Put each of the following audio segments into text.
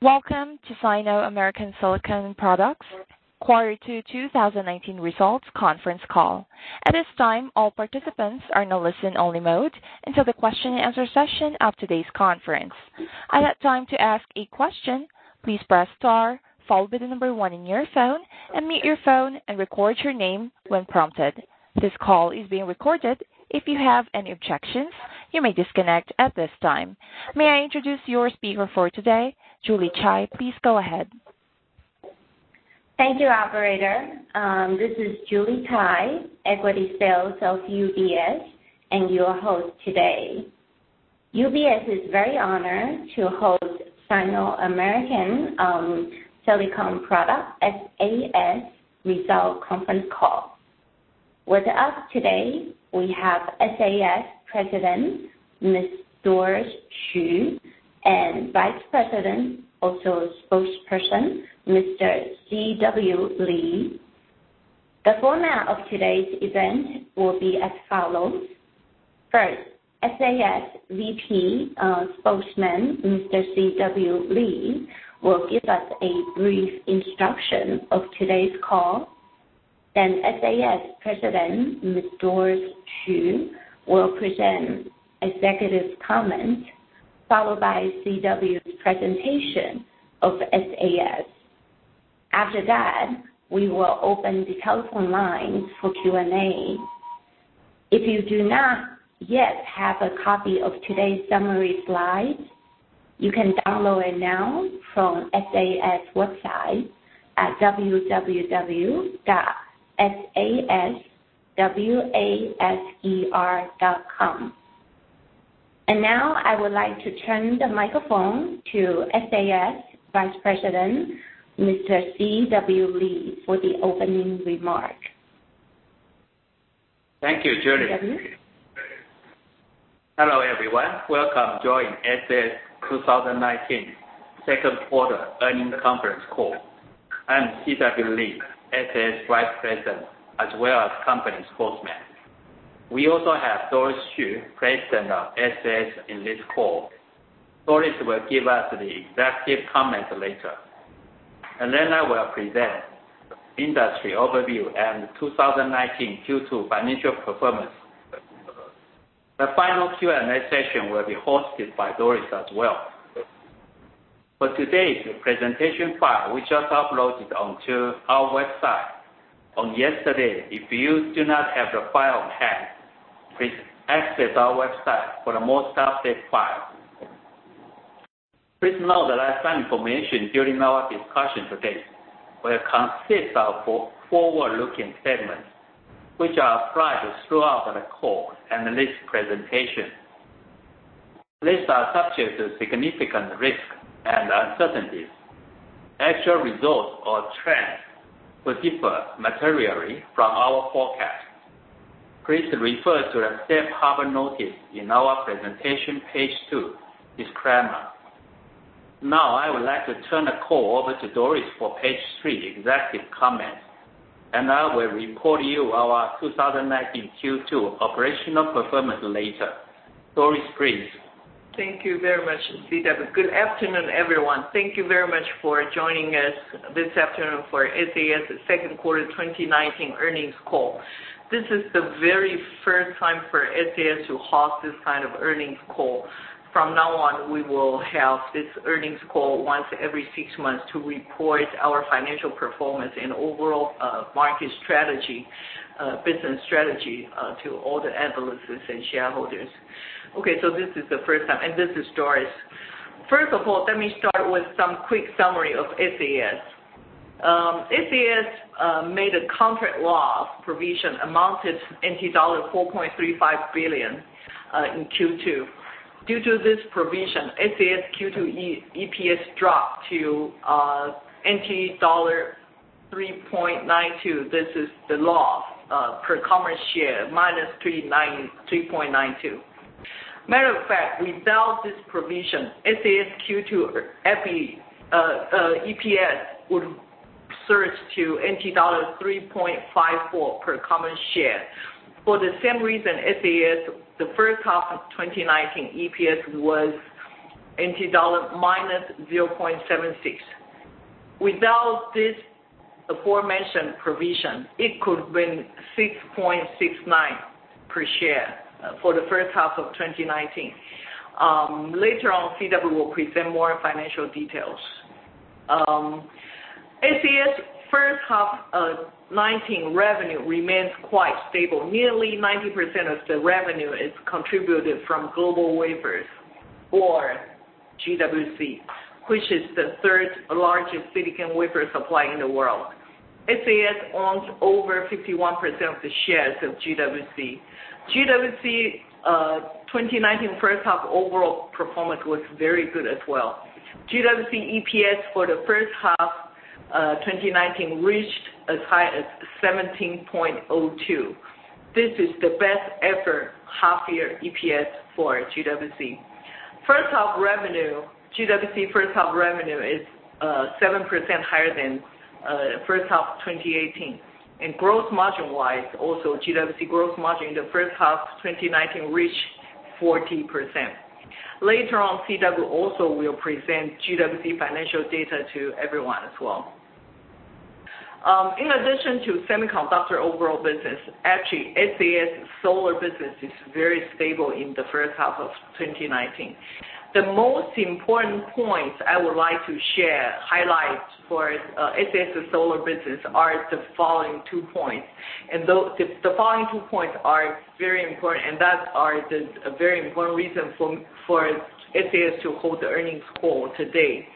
Welcome to Sino American Silicon Products Q2 2019 Results Conference Call. At this time, all participants are in a listen-only mode until the question-and-answer session of today's conference. At that time, to ask a question, please press star followed by the number 1 in your phone, and mute your phone and record your name when prompted. This call is being recorded. If you have any objections, you may disconnect at this time. May I introduce your speaker for today, Julie Chai. Please go ahead. Thank you, operator. This is Julie Chai, Equity Sales of UBS, and your host today. UBS is very honored to host Sino American Silicon Products SAS Result Conference Call. With us today, we have SAS President, Ms. Doris Hsu, and Vice President, also spokesperson, Mr. C.W. Lee. The format of today's event will be as follows. First, SAS VP spokesman, Mr. C.W. Lee, will give us a brief introduction of today's call. Then SAS President, Ms. Doris Hsu, will present executive comments, followed by CW's presentation of SAS. After that, we will open the telephone lines for Q&A. If you do not yet have a copy of today's summary slides, you can download it now from SAS website at www.saswaser.com. And now I would like to turn the microphone to SAS Vice President, Mr. C.W. Lee, for the opening remark. Thank you, Julie. C.W.? Hello, everyone. Welcome to join SAS 2019 second quarter earnings conference call. I'm C.W. Lee, SAS Vice President, as well as company spokesman. We also have Doris Hsu, President of SAS, in this call. Doris will give us the executive comments later. And then I will present industry overview and 2019 Q2 financial performance. The final Q&A session will be hosted by Doris as well. For today's presentation file, we just uploaded onto our website on yesterday. If you do not have the file on hand, please access our website for the most updated file. Please note that some information during our discussion today will consist of forward-looking statements, which are applied throughout the call and this presentation. These are subject to significant risk and uncertainties. Actual results or trends will differ materially from our forecast. Please refer to the safe harbor notice in our presentation, page 2, disclaimer. Now I would like to turn the call over to Doris for page 3, executive comments, and I will report you our 2019 Q2 operational performance later. Doris, please. Thank you very much, CW. Good afternoon, everyone. Thank you very much for joining us this afternoon for SAS second quarter 2019 earnings call. This is the very first time for SAS to host this kind of earnings call. From now on, we will have this earnings call once every 6 months to report our financial performance and overall market strategy, business strategy to all the analysts and shareholders. Okay, so this is the first time, and this is Doris. First of all, let me start with some quick summary of SAS. SAS made a contract loss provision amounted $4.35 billion in Q2. Due to this provision, SAS Q2 EPS dropped to NT dollar 3.92. This is the loss per common share, minus 3.92. Matter of fact, without this provision, SAS Q2 EPS would surge to NT dollar 3.54 per common share. For the same reason, SAS, the first half of 2019 EPS was NT dollar minus 0.76. Without this aforementioned provision, it could have been 6.69 per share for the first half of 2019. Later on, CW will present more financial details. SAS first half 19 revenue remains quite stable. Nearly 90% of the revenue is contributed from Global Wafers, or GWC, which is the third largest silicon wafer supply in the world. SAS owns over 51% of the shares of GWC. GWC 2019 first half overall performance was very good as well. GWC EPS for the first half 2019 reached as high as 17.02. This is the best ever half-year EPS for GWC. First half revenue, GWC first half revenue is 7% higher than first half 2018. And gross margin-wise, also GWC gross margin in the first half 2019 reached 40%. Later on, CW also will present GWC financial data to everyone as well. In addition to semiconductor overall business, actually SAS solar business is very stable in the first half of 2019. The most important points I would like to share, highlight for SAS solar business are the following 2 points. And the following 2 points are very important, and that are the very important reason for SAS to hold the earnings call today.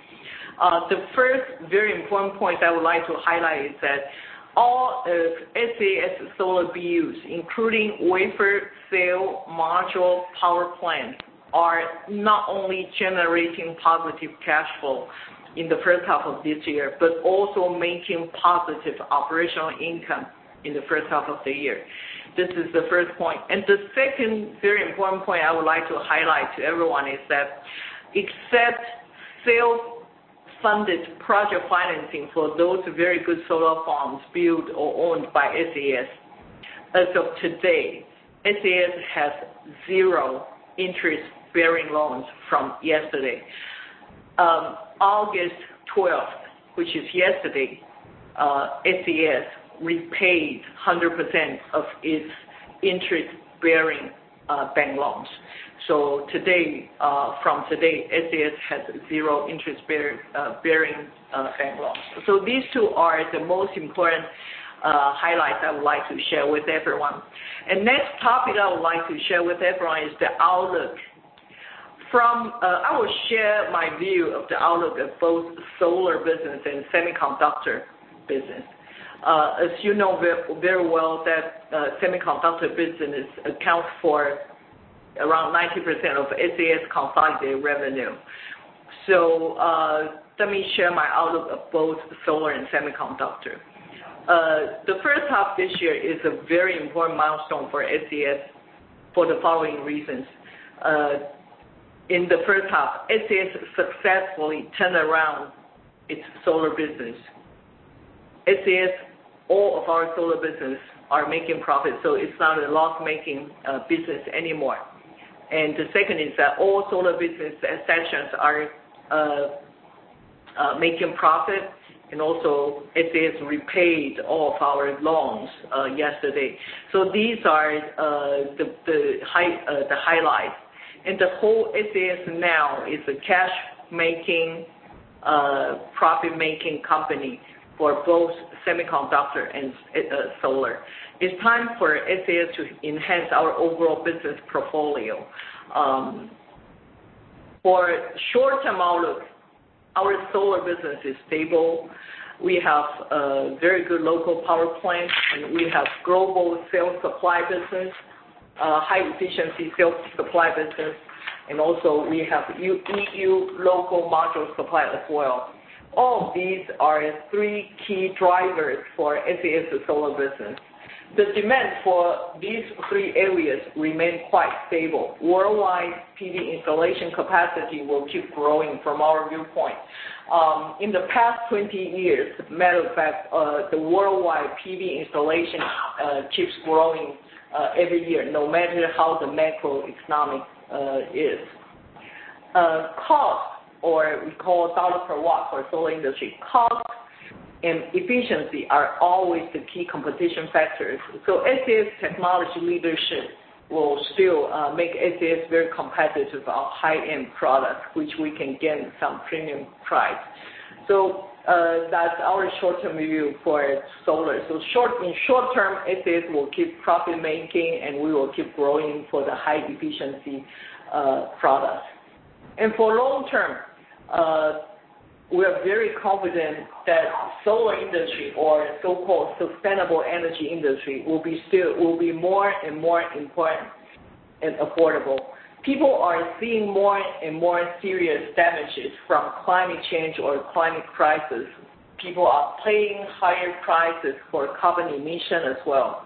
The first very important point I would like to highlight is that all of SAS solar BUs, including wafer, cell, module, power plant, are not only generating positive cash flow in the first half of this year, but also making positive operational income in the first half of the year. This is the first point. And the second very important point I would like to highlight to everyone is that except self-funded project financing for those very good solar farms built or owned by SAS, as of today, SAS has 0 interest-bearing loans from yesterday. August 12th, which is yesterday, SAS repaid 100% of its interest-bearing bank loans. So today, from today, SAS has 0 interest-bearing bank loans. So these two are the most important highlights I would like to share with everyone. And next topic I would like to share with everyone is the outlook. I will share my view of the outlook of both solar business and semiconductor business. As you know very well that semiconductor business accounts for around 90% of SAS consolidated revenue. So let me share my outlook of both solar and semiconductor. The first half this year is a very important milestone for SAS for the following reasons. In the first half, SAS successfully turned around its solar business. SAS, all of our solar business are making profit, so it's not a loss-making business anymore. And the second is that all solar business sections are making profit, and also SAS repaid all of our loans yesterday. So these are the highlights. And the whole SAS now is a cash-making, profit-making company for both semiconductor and solar. It's time for SAS to enhance our overall business portfolio. For short-term outlook, our solar business is stable. We have a very good local power plant, and we have global sales supply business, high-efficiency sales supply business, and also we have EU local module supply as well. All of these are 3 key drivers for SAS solar business. The demand for these 3 areas remain quite stable. Worldwide PV installation capacity will keep growing from our viewpoint. In the past 20 years, matter of fact, the worldwide PV installation keeps growing every year, no matter how the macroeconomic is. cost, or we call dollar per watt for solar industry, cost and efficiency are always the key competition factors. So SAS technology leadership will still make SAS very competitive on high-end products, which we can get some premium price. So that's our short-term view for solar. So in short term, SAS will keep profit making, and we will keep growing for the high efficiency products. And for long term, we are very confident that solar industry, or so-called sustainable energy industry, will be more and more important and affordable. People are seeing more and more serious damages from climate change or climate crisis. People are paying higher prices for carbon emission as well.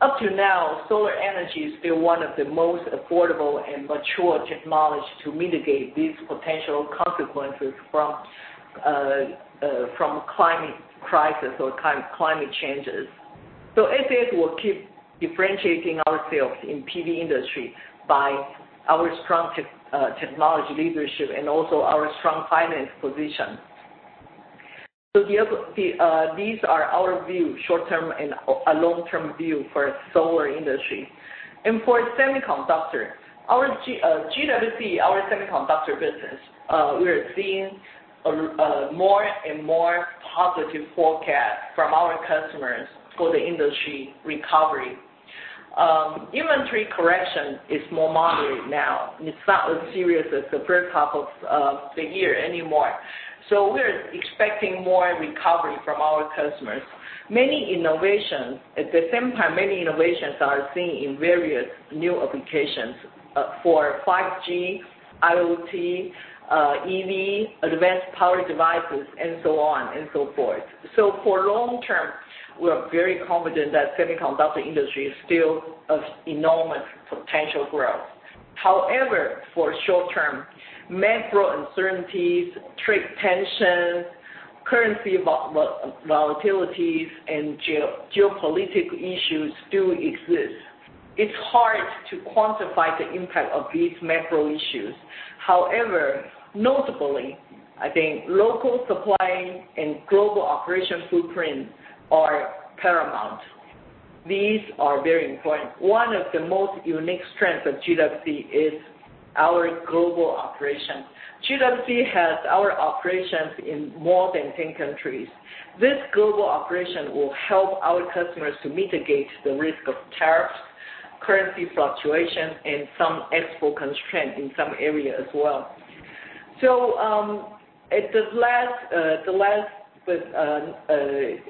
Up to now, solar energy is still one of the most affordable and mature technologies to mitigate these potential consequences from climate crisis or climate changes. So SAS will keep differentiating ourselves in PV industry by our strong technology leadership and also our strong finance position. So these are our view, short-term and a long-term view for solar industry. And for semiconductor, our GWC, our semiconductor business, we're seeing more and more positive forecast from our customers for the industry recovery. Inventory correction is more moderate now. It's not as serious as the first half of the year anymore. So we're expecting more recovery from our customers. Many innovations, at the same time, many innovations are seen in various new applications for 5G, IoT, EV, advanced power devices, and so on and so forth. So for long term, we are very confident that semiconductor industry is still of enormous potential growth. However, for short term, macro uncertainties, trade tensions, currency volatilities, and geopolitical issues do exist. It's hard to quantify the impact of these macro issues. However, notably, I think local supply and global operation footprint are paramount. These are very important. One of the most unique strengths of GWC is our global operation. GWC has our operations in more than 10 countries. This global operation will help our customers to mitigate the risk of tariffs, currency fluctuation, and some export constraints in some areas as well. So at the last, but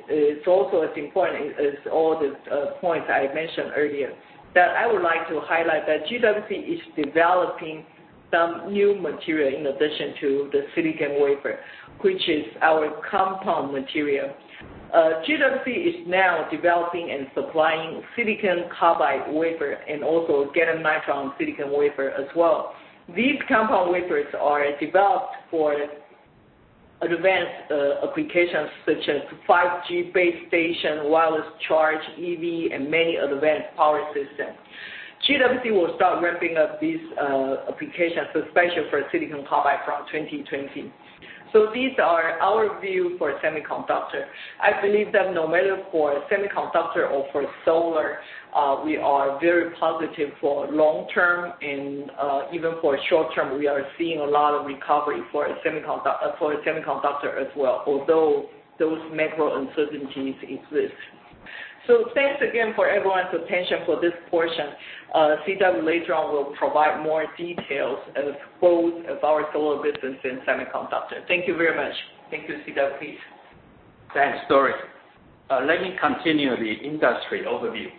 it's also as important as all the points I mentioned earlier, that I would like to highlight that GWC is developing some new material in addition to the silicon wafer, which is our compound material. GWC is now developing and supplying silicon carbide wafer and also gallium nitride silicon wafer as well. These compound wafers are developed for advanced applications such as 5G base station, wireless charge, EV, and many advanced power systems. GWC will start ramping up these applications, especially for silicon carbide from 2020. So these are our view for semiconductor. I believe that no matter for semiconductor or for solar, we are very positive for long term, and even for short term, we are seeing a lot of recovery for semiconductor as well, although those macro uncertainties exist. So thanks again for everyone's attention for this portion. CW later on will provide more details of both of our solar business and semiconductor. Thank you very much. Thank you, CW, please. Thanks, Doris. Let me continue the industry overview.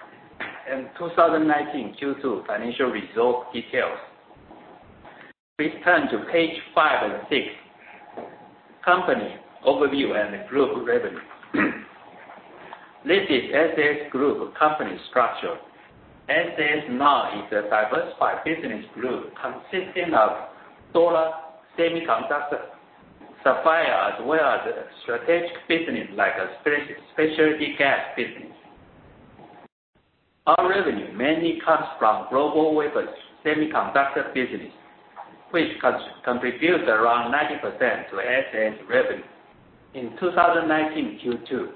In 2019 Q2 financial result details. Please turn to page 5 and 6. Company overview and group revenue. This is SAS Group company structure. SAS now is a diversified business group consisting of solar, semiconductor, sapphire, as well as a strategic business like a specialty gas business. Our revenue mainly comes from GlobalWafers semiconductor business, which contributes around 90% to SAS revenue. In 2019 Q2,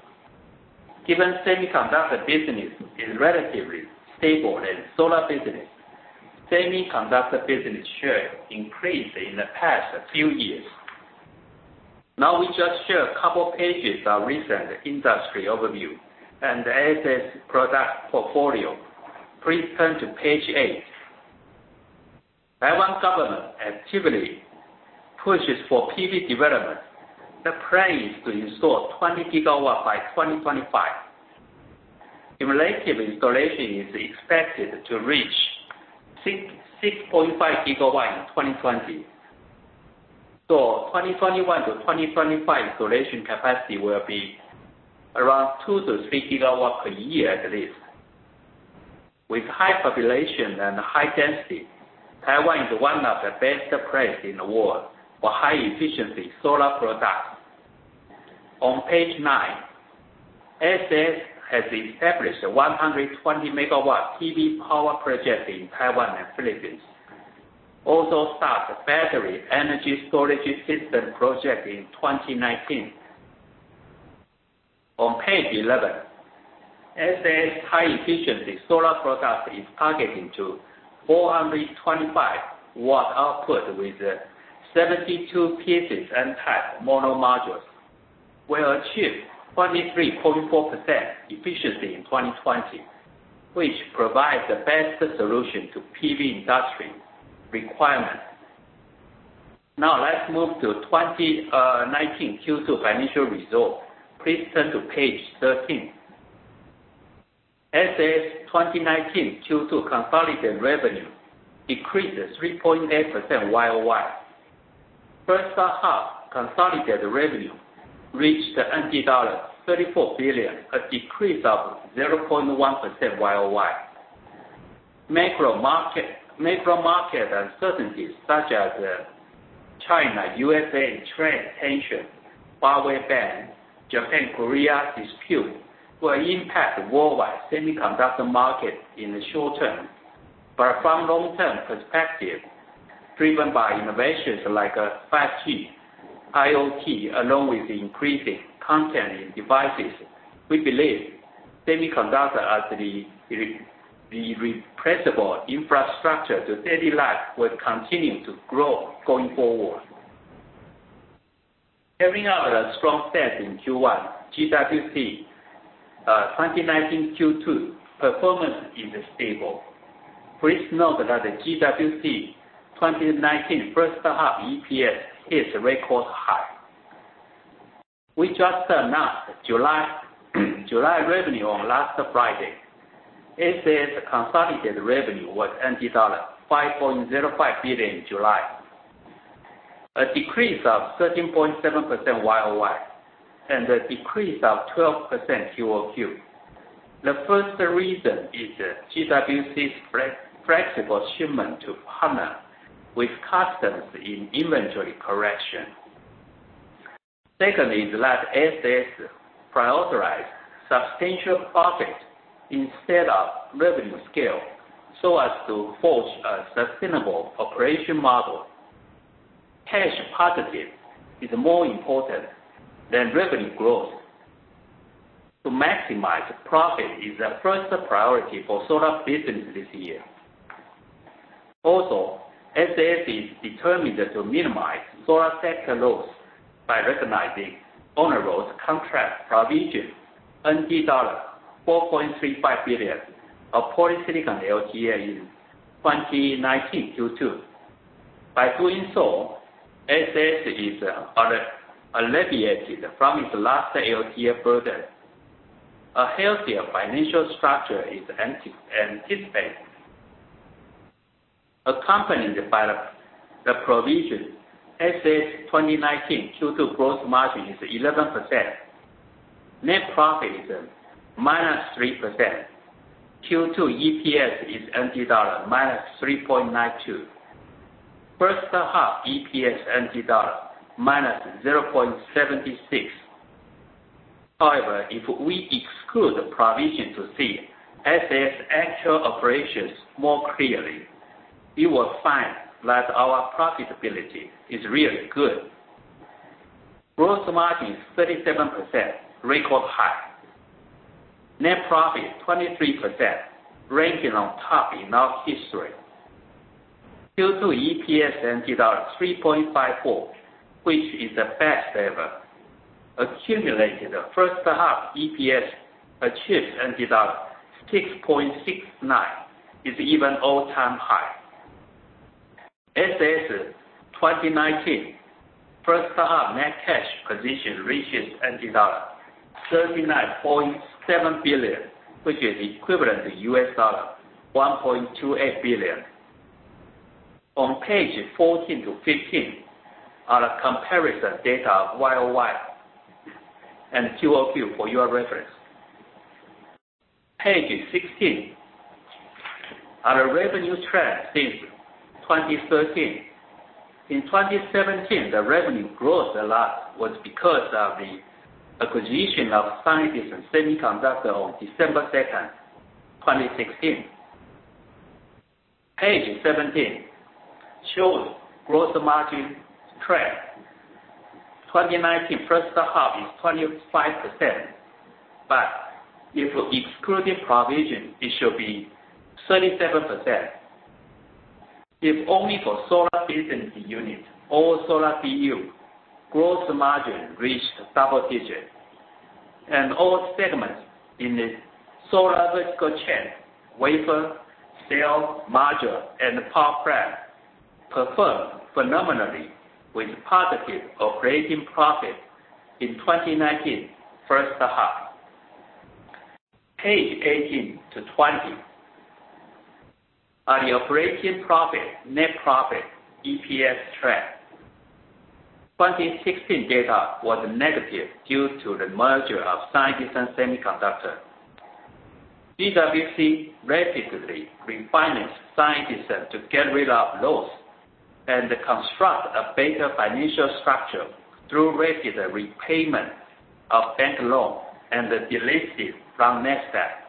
given semiconductor business is relatively stable and solar business, semiconductor business share increased in the past few years. Now we just share a couple pages of recent industry overview and the SAS product portfolio. Please turn to page 8. Taiwan government actively pushes for PV development. The plan is to install 20 gigawatt by 2025. Cumulative installation is expected to reach 6.5 gigawatt in 2020. So 2021 to 2025 installation capacity will be around 2 to 3 gigawatt per year at least. With high population and high density, Taiwan is one of the best places in the world for high efficiency solar products. On page 9, SAS has established a 120 megawatt PV power project in Taiwan and Philippines. Also started a battery energy storage system project in 2019. On page 11, SAS high efficiency solar product is targeting to 425 watt output with 72 pieces N-type mono modules. Will achieve 23.4% efficiency in 2020, which provides the best solution to PV industry requirements. Now let's move to 2019 Q2 financial results. Please turn to page 13. SAS 2019 Q2 consolidated revenue decreased 3.8% YOY. First half consolidated revenue reached NT dollar 34 billion, a decrease of 0.1% YOY. Macro market uncertainties such as China, USA trade tension, Huawei ban, Japan-Korea dispute will impact worldwide semiconductor market in the short term. But from long-term perspective, driven by innovations like 5G, IoT, along with increasing content in devices, we believe semiconductor as the irreplaceable infrastructure to daily life will continue to grow going forward. Carrying out a strong sales in Q1, GWC 2019 Q2 performance is stable. Please note that the GWC 2019 first half EPS hits a record high. We just announced July revenue on last Friday. SAS consolidated revenue was NT dollar 5.05 billion in July, a decrease of 13.7% YOY, and a decrease of 12% QOQ. The first reason is GWC's flexible shipment to partner with customs in inventory correction. Second is that SAS prioritized substantial profit instead of revenue scale so as to forge a sustainable operation model. Cash positive is more important than revenue growth. To maximize profit is the first priority for solar business this year. Also, SAS is determined to minimize solar sector loss by recognizing onerous contract provision NT dollar 4.35 billion of polysilicon LTA in 2019 Q2. By doing so, SAS is alleviated from its last LTA burden. A healthier financial structure is anticipated. Accompanied by the provision, SAS 2019 Q2 gross margin is 11%. Net profit is -3%. Q2 EPS is NT dollar -3.92. First half EPS NT dollar -0.76. However, if we exclude the provision to see SAS actual operations more clearly, you will find that our profitability is really good. Gross margin is 37%, record high. Net profit 23%, ranking on top in our history. Q2 EPS NT dollar 3.54, which is the best ever. Accumulated first half EPS achieved NT dollar 6.69, is even all-time high. SAS 2019 first half net cash position reaches NT dollar 39.7 billion, which is equivalent to US dollar 1.28 billion. On page 14 to 15 are the comparison data of YOY and QOQ for your reference. Page 16 are the revenue trend since 2013. In 2017, the revenue growth a lot was because of the acquisition of Scientists and Semiconductor on December 2nd, 2016. Page 17 shows gross margin trend. 2019 first half is 25%, but if excluding provision, it should be 37%. If only for solar business unit or solar BU, gross margin reached double digit, and all segments in the solar vertical chain, wafer, cell, module, and power plant performed phenomenally with positive operating profit in 2019 first half. Page 18 to 20 are the operating profit, net profit, EPS trend. 2016 data was negative due to the merger of Scientists and Semiconductor. GWC rapidly refinanced Scientists to get rid of loss and construct a better financial structure through rapid repayment of bank loan and delisted from NASDAQ.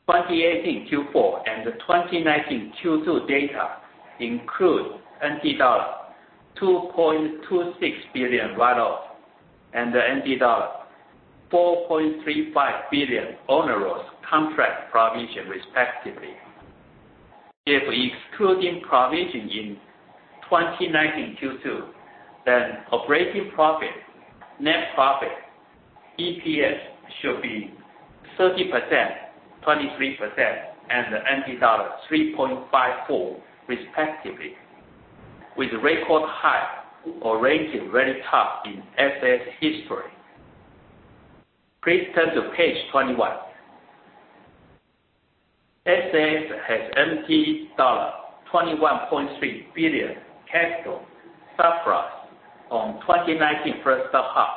2018 Q4 and 2019 Q2 data include NT dollar 2.26 billion write-off and NT dollar 4.35 billion onerous contract provision respectively. If excluding provision in 2019 Q2, then operating profit, net profit, EPS should be 30%, 23%, and NT dollar 3.54 respectively, with record high or ranking very top in SAS history. Please turn to page 21. SAS has NT dollar 21.3 billion capital surplus on 2019 first half.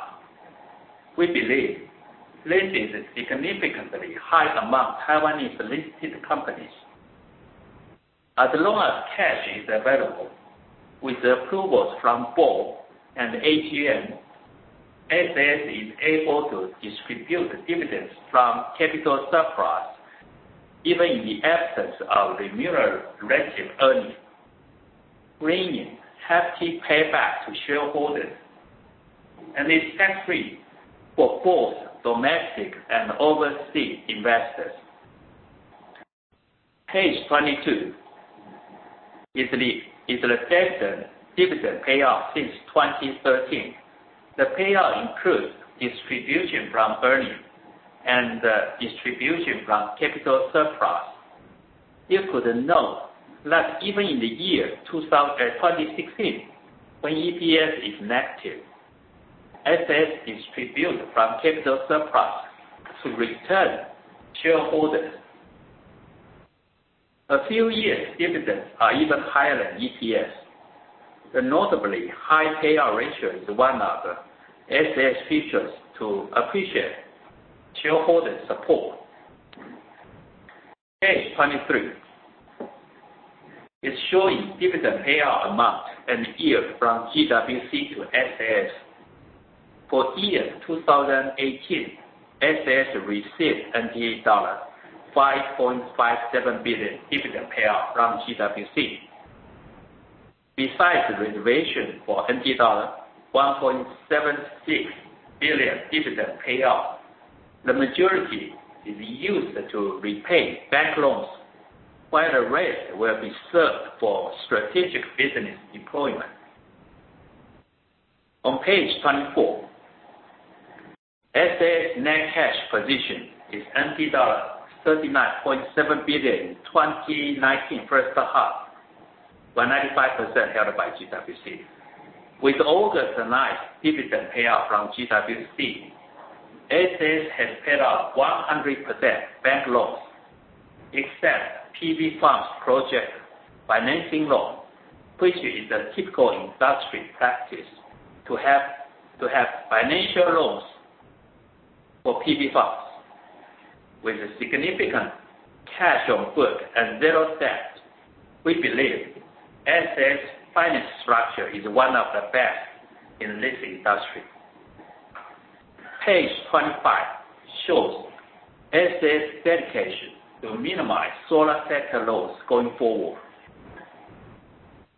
We believe this is significantly high among Taiwanese listed companies. As long as cash is available, with approvals from board and AGM, SAS is able to distribute dividends from capital surplus even in the absence of remunerative earnings, bringing hefty payback to shareholders, and is tax-free for both domestic and overseas investors. Page 22 is the dividend payout since 2013. The payout includes distribution from earnings and distribution from capital surplus. You could note that even in the year 2016, when EPS is negative, SAS distributes from capital surplus to return shareholders. A few years dividends are even higher than EPS. The notably high payout ratio is one of SAS features to appreciate shareholder support. Page 23 is showing dividend payout amount and yield from GWC to SAS. For year 2018, SAS received NT dollar $5.57 billion dividend payout from GWC. Besides the reservation for NT dollar $1.76 billion dividend payout, the majority is used to repay bank loans, while the rest will be served for strategic business deployment. On page 24, SAS net cash position is NT dollar $39.7 billion in 2019 first half, 195% held by GWC. With August 9th dividend payout from GWC, SAS has paid out 100% bank loans, except PV Farms project financing loan, which is a typical industry practice to have financial loans for PV Farms. With a significant cash on book and zero debt, we believe SAS finance structure is one of the best in this industry. Page 25 shows SAS dedication to minimize solar sector loans going forward.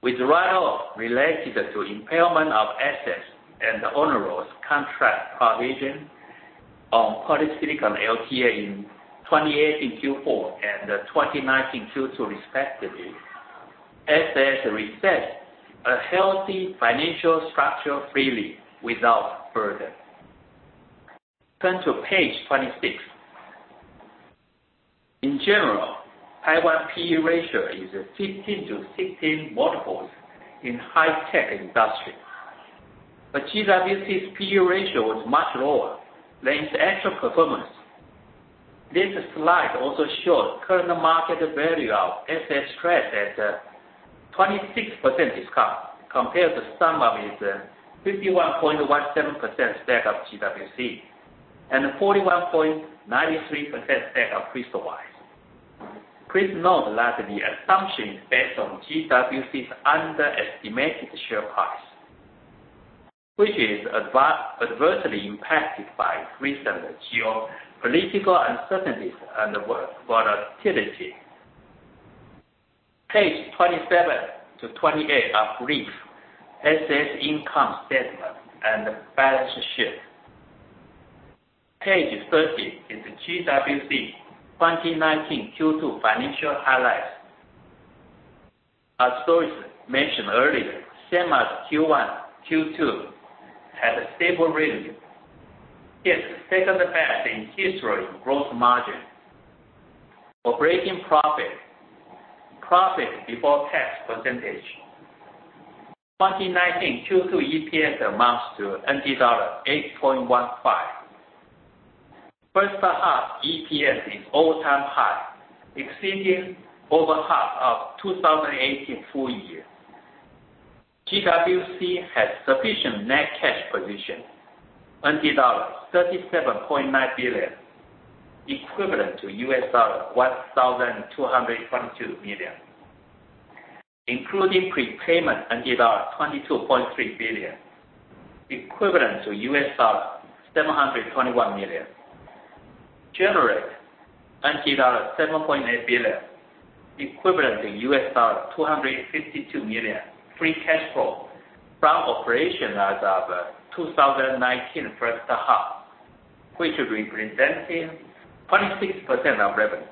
With write-off related to impairment of assets and onerous contract provision on polysilicon LTA in 2018 Q4 and 2019 Q2 respectively, SAS reset a healthy financial structure freely without burden. Turn to page 26. In general, Taiwan PE ratio is 15 to 16 multiples in high-tech industry. But GWC's PE ratio was much lower than its actual performance. This slide also shows current market value of SAS trade at 26% discount compared to some of its 51.17% stack of GWC and 41.93% stack of Crystalwise. Please note that the assumption is based on GWC's underestimated share price, which is adversely impacted by recent geopolitical uncertainties and volatility. Page 27 to 28 are brief SAS income statement and balance sheet. Page 30 is GWC 2019 Q2 financial highlights. As Doris mentioned earlier, same as Q1, Q2 had a stable revenue. It's second best in history in gross margin. Operating profit before tax percentage. 2019 Q2 EPS amounts to NT dollar 8.15. First half EPS is all-time high, exceeding over half of 2018 full year. GWC has sufficient net cash position, NT dollar 37.9 billion, equivalent to US dollar 1,222 million, including prepayment NT dollar 22.3 billion, equivalent to US dollar 721 million. Generate NT dollar 7.8 billion, equivalent to US dollar 252 million free cash flow from operation as of 2019 first half, which representing 26% of revenue.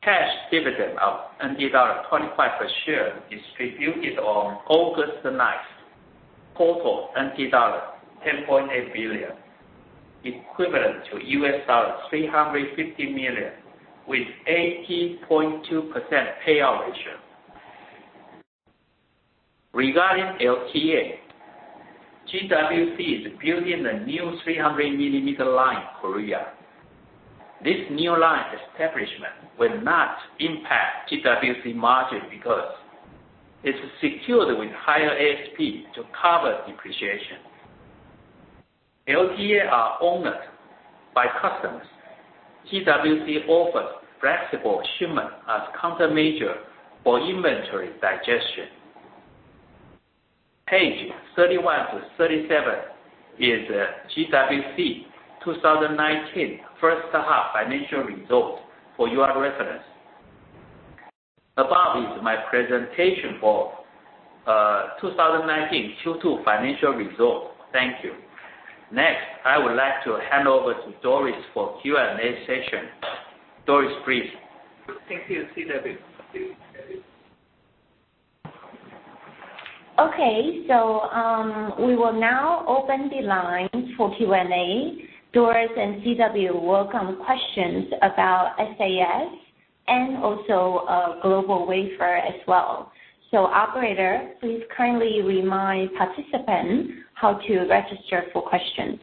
Cash dividend of NT dollar 25 per share distributed on August 9th, total NT dollar 10.8 billion, equivalent to US dollar 350 million, with 80.2% payout ratio. Regarding LTA, GWC is building a new 300mm line in Korea. This new line establishment will not impact GWC margin because it's secured with higher ASP to cover depreciation. LTA are owned by customers. GWC offers flexible shipment as countermeasure for inventory digestion. Page 31 to 37 is GWC 2019 first half financial results for your reference. Above is my presentation for 2019 Q2 financial results. Thank you. Next, I would like to hand over to Doris for Q&A session. Doris, please. Thank you, CW. Okay, so we will now open the line for Q&A. Doris and CW welcome questions about SAS and also Global Wafer as well. So operator, please kindly remind participants how to register for questions.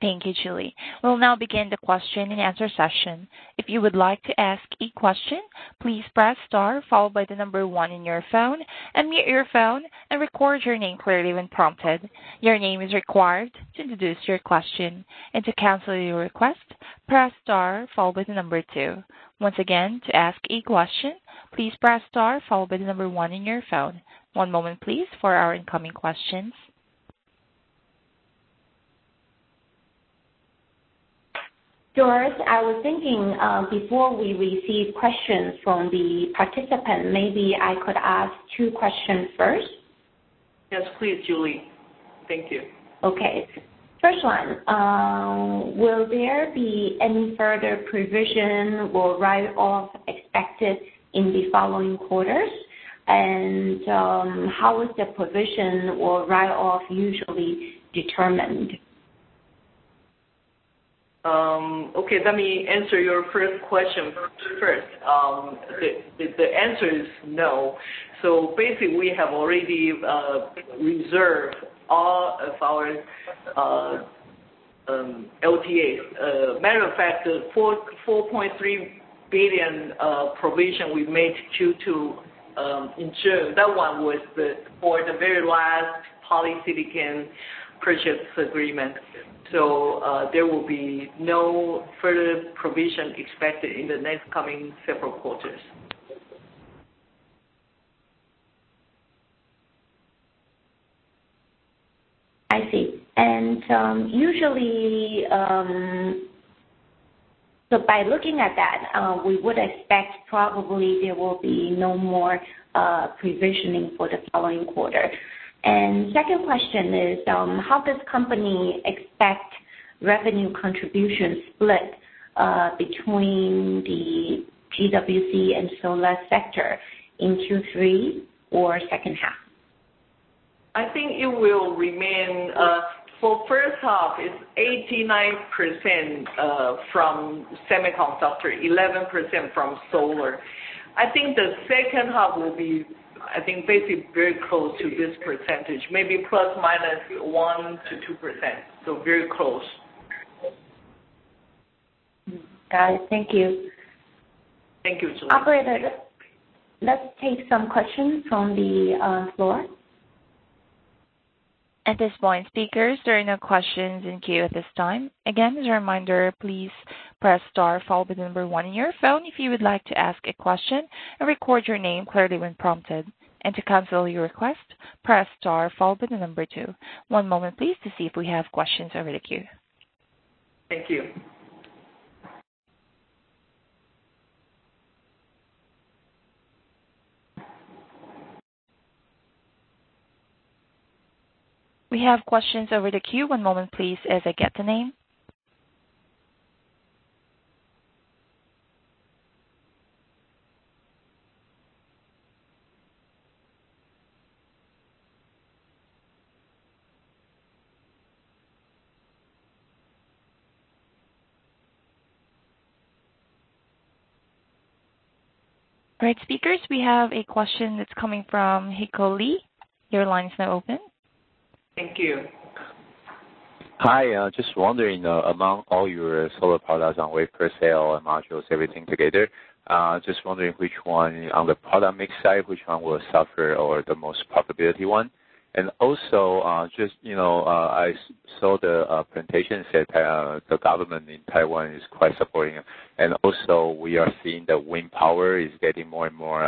Thank you, Julie. We'll now begin the question and answer session. If you would like to ask a question, please press star followed by the number 1 in your phone, unmute your phone, and record your name clearly when prompted. Your name is required to introduce your question. And to cancel your request, press star followed by the number 2. Once again, to ask a question, please press star followed by the number 1 in your phone. One moment, please, for our incoming questions. Doris, I was thinking before we receive questions from the participant, maybe I could ask 2 questions first. Yes, please, Julie. Thank you. Okay. First one, will there be any further provision or write-off expected in the following quarters? And how is the provision or write-off usually determined? Okay, let me answer your first question first. The answer is no. So basically, we have already reserved all of our LTAs. Matter of fact, the 4.3 billion provision we made Q2 in June, that one was for the very last polysilicon purchase agreement. So there will be no further provision expected in the next coming several quarters. I see. And usually, so by looking at that, we would expect probably there will be no more provisioning for the following quarter. And second question is, how does company expect revenue contribution split between the GWC and solar sector in Q3 or second half? I think it will remain, for first half, it's 89% from semiconductor, 11% from solar. I think the second half will be, I think, basically very close to this percentage, maybe plus minus 1 to 2%, so very close. Got it. Thank you. Thank you, Julie. Operator, let's take some questions from the floor. At this point, speakers, there are no questions in queue at this time. Again, as a reminder, please press star followed by the number 1 on your phone if you would like to ask a question, and record your name clearly when prompted. And to cancel your request, press star followed by the number 2. One moment, please, to see if we have questions over the queue. Thank you. We have questions over the queue. One moment, please, as I get the name. All right, speakers, we have a question that's coming from Hiko Lee. Your line is now open. Thank you. Hi, just wondering, among all your solar products on wafer cell and modules, everything together, just wondering which one on the product mix side, which one will suffer or the most profitability one? And also, I saw the presentation said the government in Taiwan is quite supporting, and also we are seeing that wind power is getting more and more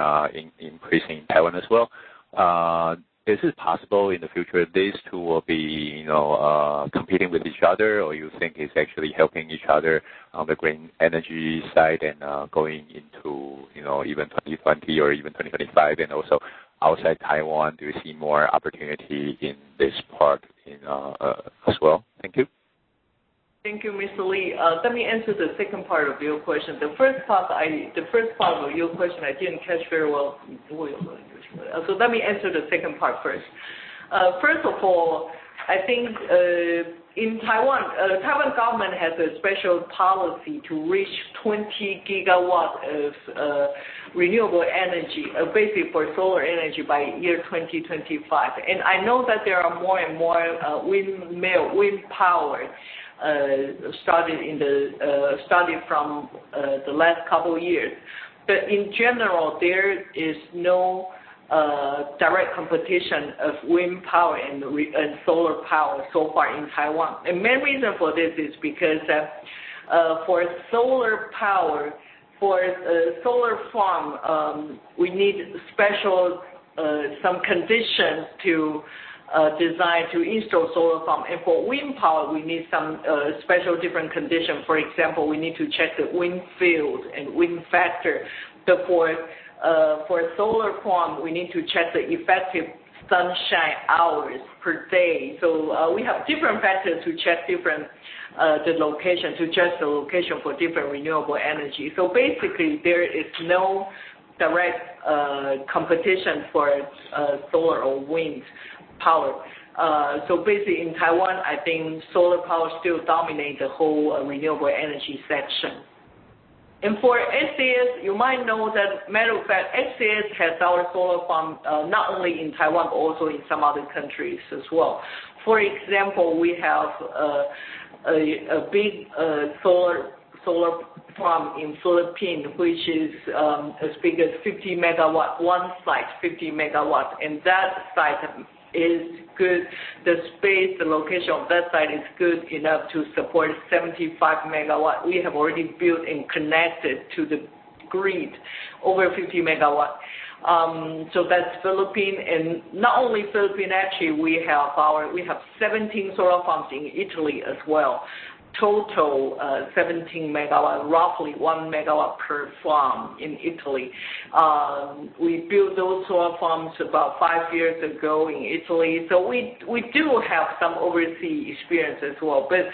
increasing in Taiwan as well. is it possible in the future these two will be, competing with each other, or you think it's actually helping each other on the green energy side and going into, even 2020 or even 2025, and also outside Taiwan, do you see more opportunity in this part as well? Thank you. Thank you, Mr. Lee. Let me answer the second part of your question. The first part of your question I didn't catch very well. So let me answer the second part first. First of all, I think in Taiwan, Taiwan government has a special policy to reach 20 gigawatt of renewable energy, basically for solar energy by year 2025. And I know that there are more and more wind power started from the last couple of years. But in general, there is no direct competition of wind power and solar power so far in Taiwan. And main reason for this is because for solar power, for a solar farm, we need special some conditions to design to install solar farm. And for wind power, we need some special different conditions. For example, we need to check the wind field and wind factor. But for a solar farm, we need to check the effective sunshine hours per day. So we have different factors to check the location, to adjust the location for different renewable energy. So basically, there is no direct competition for solar or wind power. So basically in Taiwan, I think solar power still dominates the whole renewable energy section. And for SAS, you might know that, matter of fact, SAS has our solar farm not only in Taiwan, but also in some other countries as well. For example, we have a big solar farm in Philippines, which is as big as 50 megawatt, one site, 50 megawatt, and that site is good. The space, the location of that site is good enough to support 75 megawatt. We have already built and connected to the grid over 50 megawatt. So that's Philippines, and not only Philippines. Actually, we have 17 solar farms in Italy as well. Total 17 megawatt, roughly 1 megawatt per farm in Italy. We built those solar farms about 5 years ago in Italy, so we do have some overseas experience as well. But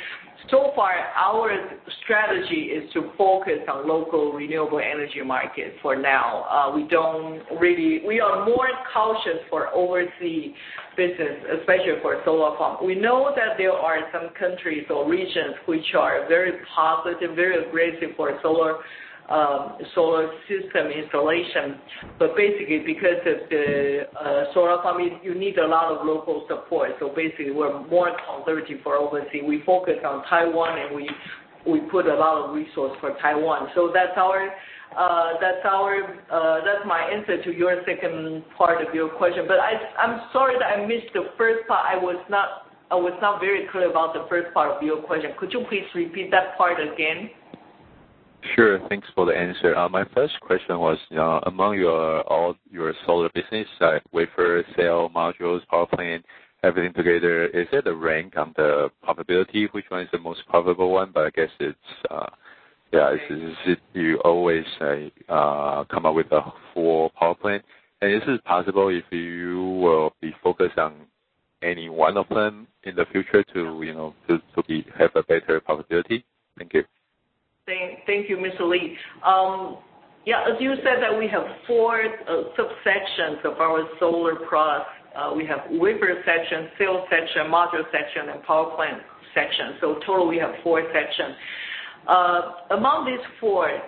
so far, our strategy is to focus on local renewable energy market for now. We are more cautious for overseas business, especially for solar farm. We know that there are some countries or regions which are very positive, very aggressive for solar system installation, but basically because of the solar farm, you need a lot of local support. So basically, we're more conservative for overseas. We focus on Taiwan, and we put a lot of resource for Taiwan. So that's my answer to your second part of your question. But I'm sorry that I missed the first part. I was not very clear about the first part of your question. Could you please repeat that part again? Sure. Thanks for the answer. My first question was, among all your solar business, wafer, cell, modules, power plant, everything together, is there a rank on the probability? Which one is the most probable one? But I guess it's, you always come up with a full power plant? And is it possible if you will be focused on any one of them in the future to have a better probability? Thank you. Thank you, Mr. Lee. As you said, that we have 4 subsections of our solar products. We have wafer section, cell section, module section, and power plant section. So total, we have 4 sections. Among these 4,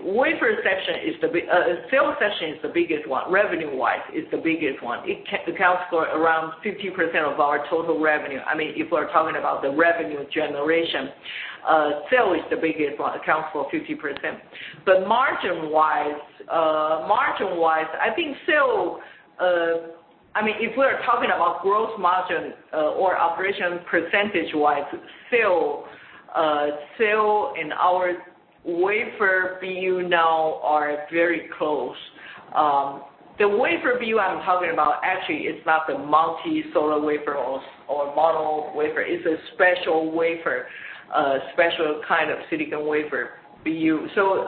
wafer section cell section is the biggest one. Revenue-wise, is the biggest one. It accounts for around 50% of our total revenue. I mean, if we're talking about the revenue generation, cell is the biggest one, accounts for 50%. But margin-wise, I think cell. If we're talking about gross margin or operation percentage-wise, cell and our wafer BU now are very close. the wafer BU I'm talking about, actually, it's not the multi-solar wafer or mono wafer. It's a special wafer, special kind of silicon wafer BU. So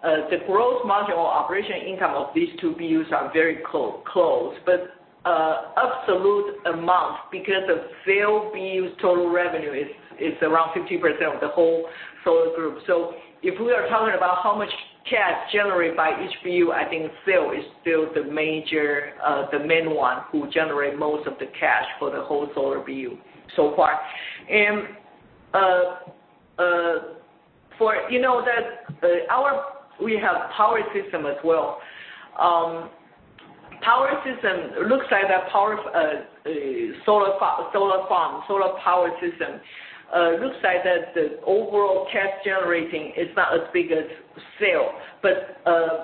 the gross margin or operation income of these two BUs are very close, but absolute amount, because of sale BU's total revenue is around 50% of the whole solar group. So if we are talking about how much cash generated by each BU, I think sale is still the main one who generate most of the cash for the whole solar BU so far. And we have power system as well. Power system looks like that solar power system. Looks like that the overall cash generating is not as big as sale, but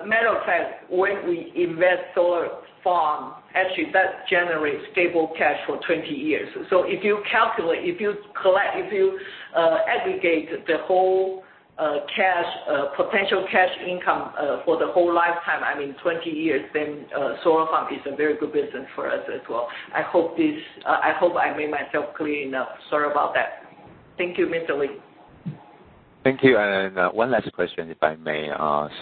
matter of fact, when we invest solar farm, actually that generates stable cash for 20 years. So if you calculate, if you aggregate the whole potential cash income for the whole lifetime, 20 years, then solar farm is a very good business for us as well. I hope I made myself clear enough. Sorry about that. Thank you, Mr. Lee. Thank you. And one last question, if I may.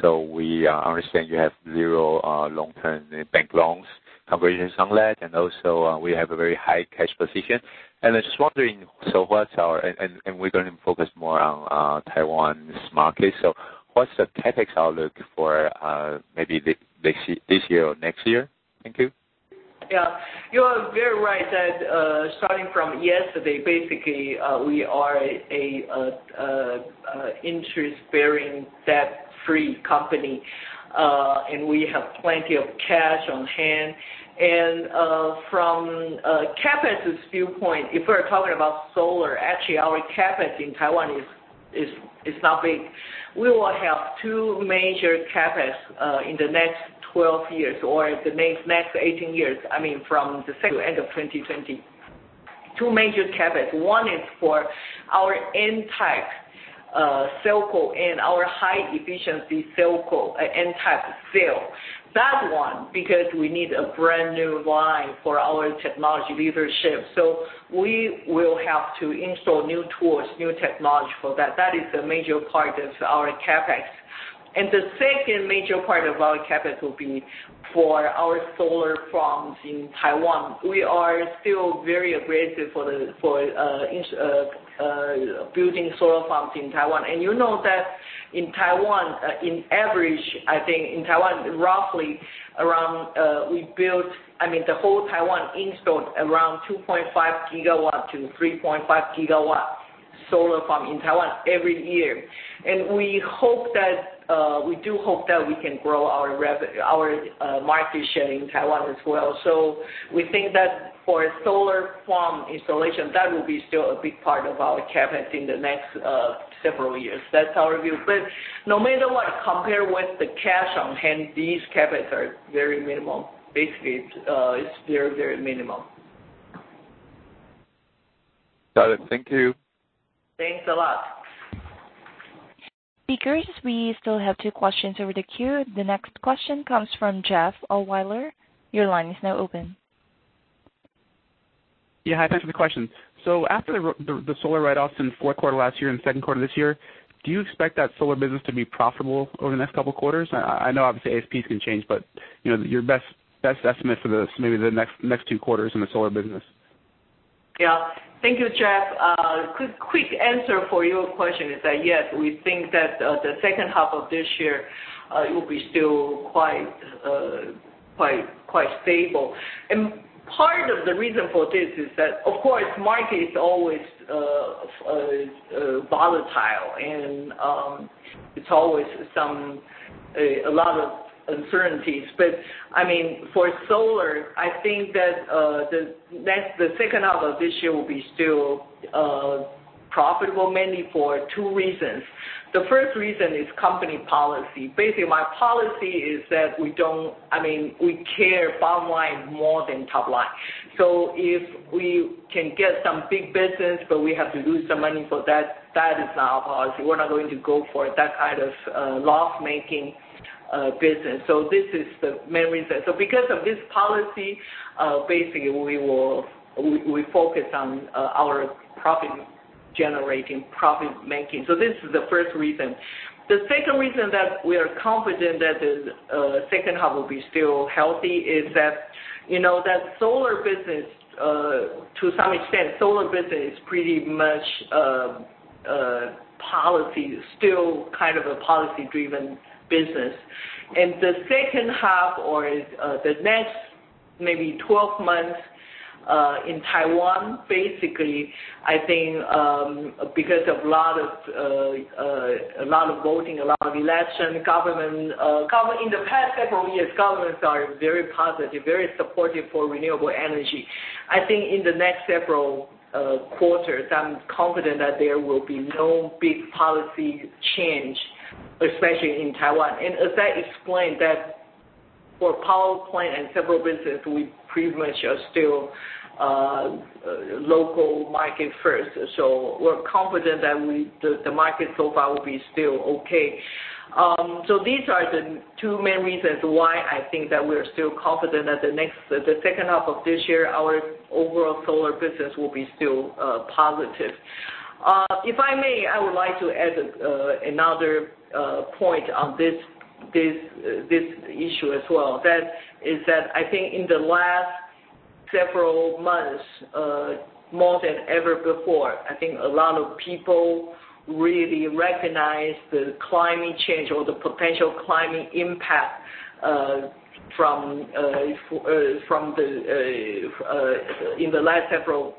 So we understand you have zero long-term bank loans. Congratulations on that. And also we have a very high cash position. And I'm just wondering, so what's and we're going to focus more on Taiwan's market. So what's the CapEx outlook for maybe this year or next year? Thank you. Yeah, you are very right that starting from yesterday, basically we are a interest-bearing, debt-free company, and we have plenty of cash on hand. And from CapEx's viewpoint, if we're talking about solar, actually our CapEx in Taiwan is not big. We will have two major CapEx in the next 12 years or the next 18 years, from the second end of 2020. Two major CapEx. One is for our N-type cell and our high-efficiency cell N-type cell. That one, because we need a brand new line for our technology leadership. So we will have to install new tools, new technology for that. That is a major part of our CapEx. And the second major part of our CapEx will be for our solar farms in Taiwan. We are still very aggressive for building solar farms in Taiwan. And you know that in Taiwan, in average, I think in Taiwan, roughly around, we built, the whole Taiwan installed around 2.5 gigawatt to 3.5 gigawatt solar farm in Taiwan every year. And we hope that we do hope that we can grow our market share in Taiwan as well. So we think that for a solar farm installation, that will be still a big part of our CapEx in the next several years. That's our view. But no matter what, compared with the cash on hand, these CapEx are very minimal. Basically, it's very, very minimal. Got it. Thank you. Thanks a lot. Speakers, we still have two questions over the queue. The next question comes from Jeff Allweiler. Your line is now open. Yeah, hi, thanks for the question. So after the solar write-offs in fourth quarter last year and second quarter this year, do you expect that solar business to be profitable over the next couple of quarters? I know obviously ASPs can change, but your best estimate for maybe the next 2 quarters in the solar business. Yeah. Thank you, Jeff. Quick answer for your question is that yes, we think that the second half of this year it will be still quite stable. And part of the reason for this is that, of course, market is always volatile, and it's always a lot of uncertainties. But for solar, I think that the second half of this year will be still profitable, mainly for 2 reasons. The first reason is company policy. Basically, my policy is that we care bottom line more than top line. So if we can get some big business, but we have to lose some money for that, that is not our policy. We're not going to go for that kind of loss-making business. So this is the main reason. So because of this policy, basically we focus on our profit-generating, profit-making. So this is the first reason. The second reason that we are confident that the second half will be still healthy is that, that solar business, to some extent, solar business is pretty much policy, still kind of a policy-driven business. And the second half or the next maybe 12 months in Taiwan, basically, I think because of a lot of voting, a lot of election, government in the past several years, governments are very positive, very supportive for renewable energy. I think in the next several quarters, I'm confident that there will be no big policy change, especially in Taiwan. And as I explained, that for power plant and several businesses, we pretty much are still local market first. So we're confident that the market so far will be still okay. So these are the two main reasons why I think that we're still confident that the second half of this year, our overall solar business will be still positive. If I may, I would like to add another point on this issue as well. That is that I think in the last several months, more than ever before, I think a lot of people really recognize the climate change or the potential climate impact in the last several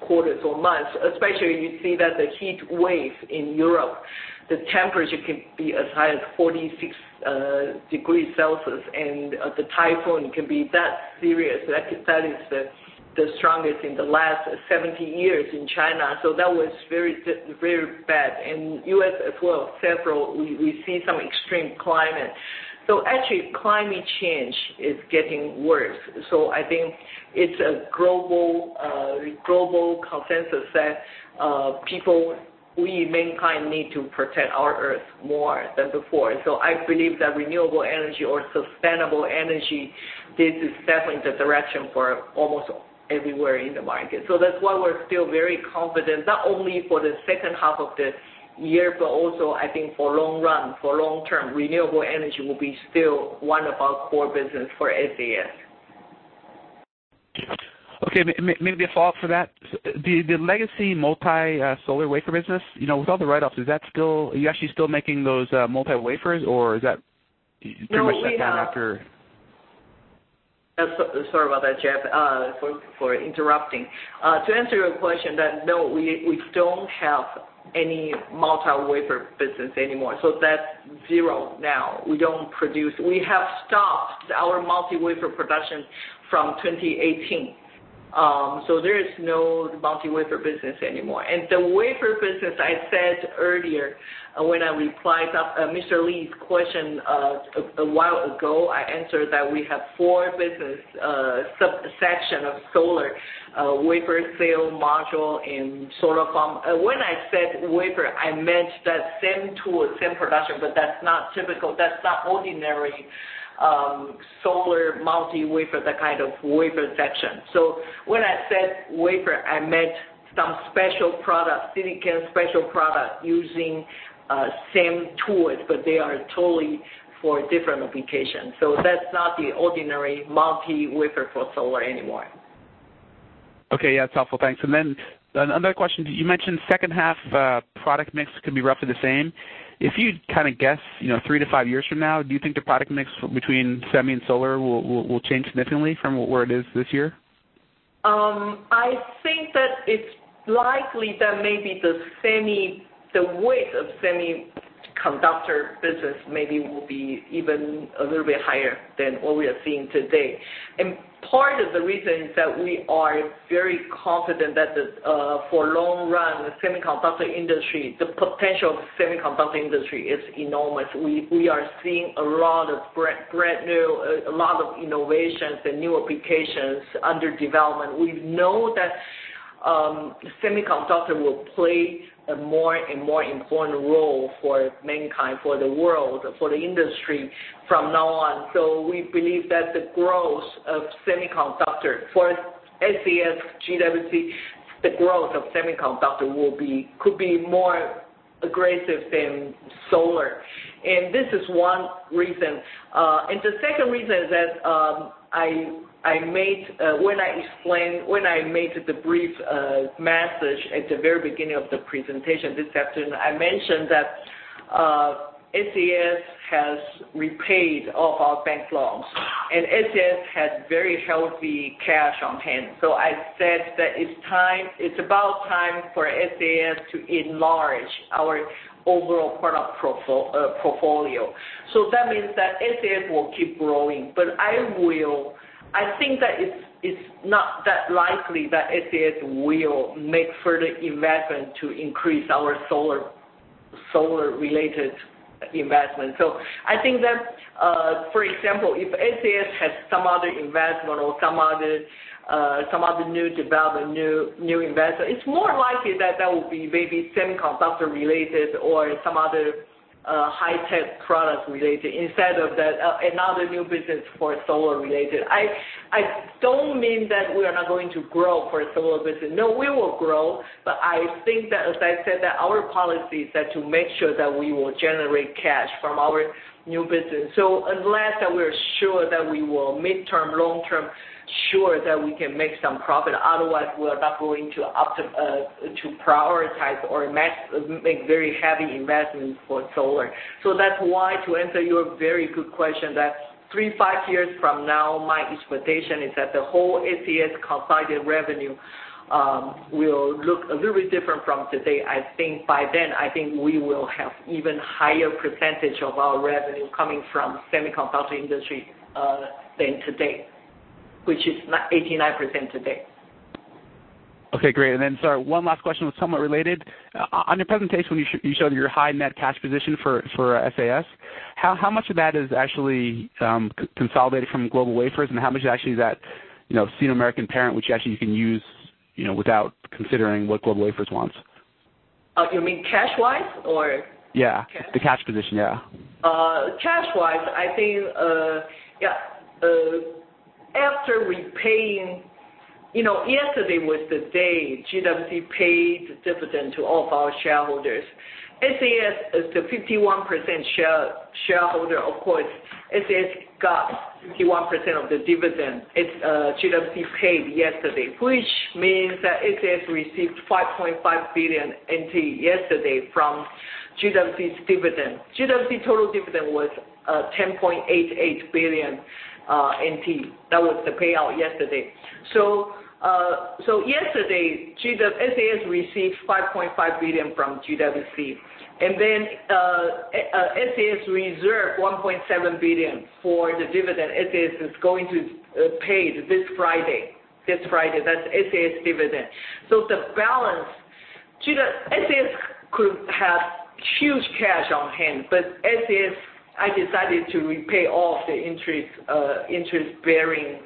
quarters or months. Especially you see that the heat wave in Europe, the temperature can be as high as 46 degrees Celsius, and the typhoon can be that serious. That is the strongest in the last 70 years in China. So that was very, very bad. And U.S. as well, we see some extreme climate. So actually climate change is getting worse. So I think it's a global consensus that we mankind need to protect our earth more than before. So I believe that renewable energy or sustainable energy, this is definitely the direction for almost everywhere in the market. So that's why we're still very confident, not only for the second half of the year, but also I think for long run, for long term, renewable energy will be still one of our core business for SAS. Okay, maybe a follow-up for that. The legacy multi-solar wafer business, with all the write-offs, are you actually still making those multi-wafers, or is that pretty much shut down after? Sorry about that, Jeff, for interrupting. To answer your question, that no, we don't have any multi-wafer business anymore. So that's zero now. We don't produce. We have stopped our multi-wafer production from 2018. So there is no multi-wafer business anymore. And the wafer business, I said earlier when I replied Mr. Lee's question a while ago, I answered that we have four business subsection of solar, wafer, cell, module, and solar farm. When I said wafer, I meant that same tool, same production, but that's not typical. That's not ordinary solar multi-wafer, that kind of wafer section. So when I said wafer, I meant some special product, silicon special product using same tools, but they are totally for different applications. So that's not the ordinary multi-wafer for solar anymore. Okay, yeah, that's helpful. Thanks. And then another question, you mentioned second half product mix could be roughly the same. If you kind of guess, 3 to 5 years from now, do you think the product mix between semi and solar will change significantly from where it is this year? I think that it's likely that maybe the weight of semiconductor business maybe will be even a little bit higher than what we are seeing today. And part of the reason is that we are very confident that for long run, the semiconductor industry, the potential of the semiconductor industry is enormous. We are seeing a lot of brand new, a lot of innovations and new applications under development. We know that semiconductor will play a more and more important role for mankind, for the world, for the industry from now on. So we believe that the growth of semiconductor for SAS, GWC, the growth of semiconductor could be more aggressive than solar. And this is one reason. And the second reason is that I made when I made the brief message at the very beginning of the presentation this afternoon, I mentioned that SAS has repaid all of our bank loans, and SAS has very healthy cash on hand. So I said that it's about time for SAS to enlarge our overall product portfolio. So that means that SAS will keep growing, but I think that it's not that likely that SAS will make further investment to increase our solar-related investment. So I think that, for example, if SAS has some other investment or some other new development, new investment, it's more likely that will be maybe semiconductor related or some other high-tech product related instead of that another new business for solar related. I don't mean that we are not going to grow for solar business. No, we will grow, but I think that, as I said, that our policy is that to make sure that we will generate cash from our new business. So unless that we're sure that we will midterm, long-term, sure that we can make some profit. Otherwise, we're not going to prioritize or make very heavy investments for solar. So that's why, to answer your very good question, that 3-5 years from now, my expectation is that the whole SAS consolidated revenue will look a little bit different from today. I think by then, we will have even higher percentage of our revenue coming from semiconductor industry than today, which is 89% today. Okay, great. And then, sorry, one last question was somewhat related. On your presentation, when you showed your high net cash position for SAS, how much of that is actually consolidated from Global Wafers, and how much is actually that, Sino American parent, which actually you can use, without considering what Global Wafers wants? You mean cash-wise or? Yeah, the cash position, yeah. Cash-wise, I think, after repaying, yesterday was the day GWC paid dividend to all of our shareholders. SAS is the 51% shareholder. Of course, SAS got 51% of the dividend. GWC paid yesterday, which means that SAS received 5.5 billion NT yesterday from GWC's dividend. GWC total dividend was 10.88 billion NT. That was the payout yesterday. So yesterday, SAS received 5.5 billion from GWC, and then SAS reserved 1.7 billion for the dividend. SAS is going to pay this Friday. That's SAS dividend. So the balance, SAS could have huge cash on hand, but I decided to repay all of the interest-bearing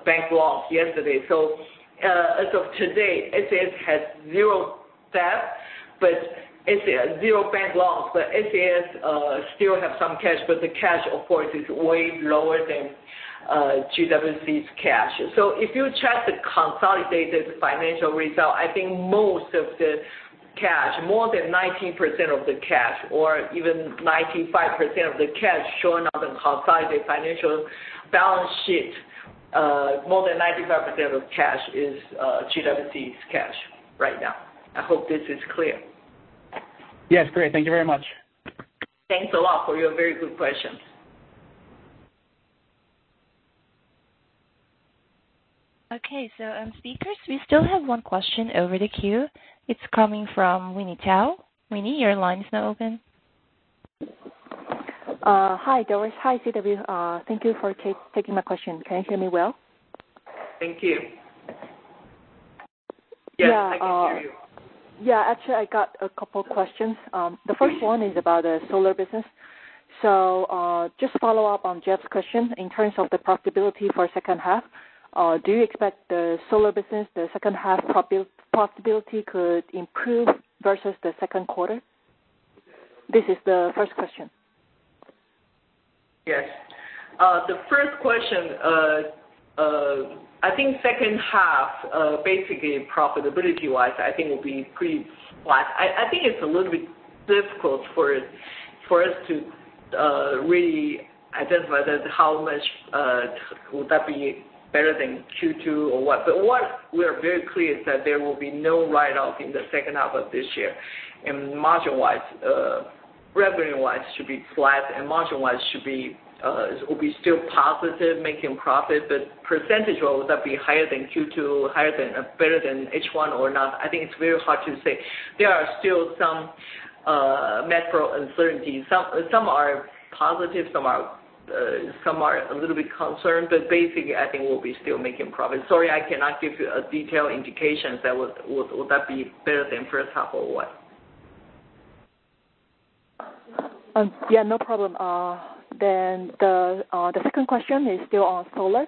bank loans yesterday. So as of today, SAS has zero debt, but zero bank loans. But SAS still have some cash, but the cash, of course, is way lower than GWC's cash. So if you check the consolidated financial result, I think most of the cash, more than 90% of the cash, or even 95% of the cash shown on the consolidated financial balance sheet, more than 95% of cash is GWC's cash right now. I hope this is clear. Yes, great. Thank you very much. Thanks a lot for your very good questions. Okay, so speakers, we still have one question over the queue. It's coming from Winnie Tao. Winnie, your line is now open. Hi, Doris. Hi, CW. Thank you for taking my question. Can you hear me well? Thank you. Yes, I can hear you. Yeah, actually, I got a couple questions. The first one is about the solar business. So just follow up on Jeff's question in terms of the profitability for second half. do you expect the solar business, the second half profitability could improve versus the second quarter? This is the first question. Yes. The first question, I think second half, basically profitability-wise, I think will be pretty flat. I think it's a little bit difficult for us to really identify that how much would that be better than Q2 or what. But what we are very clear is that there will be no write-off in the second half of this year. And margin-wise, revenue-wise should be flat, and margin-wise will be still positive, making profit, but percentage-wise, will that be higher than Q2, better than H1 or not? I think it's very hard to say. There are still some macro uncertainties. Some are positive, some are a little bit concerned, but basically I think we'll be still making profit. Sorry, I cannot give you a detailed indication that would that be better than first half or what. Yeah, no problem. Then the second question is still on solar.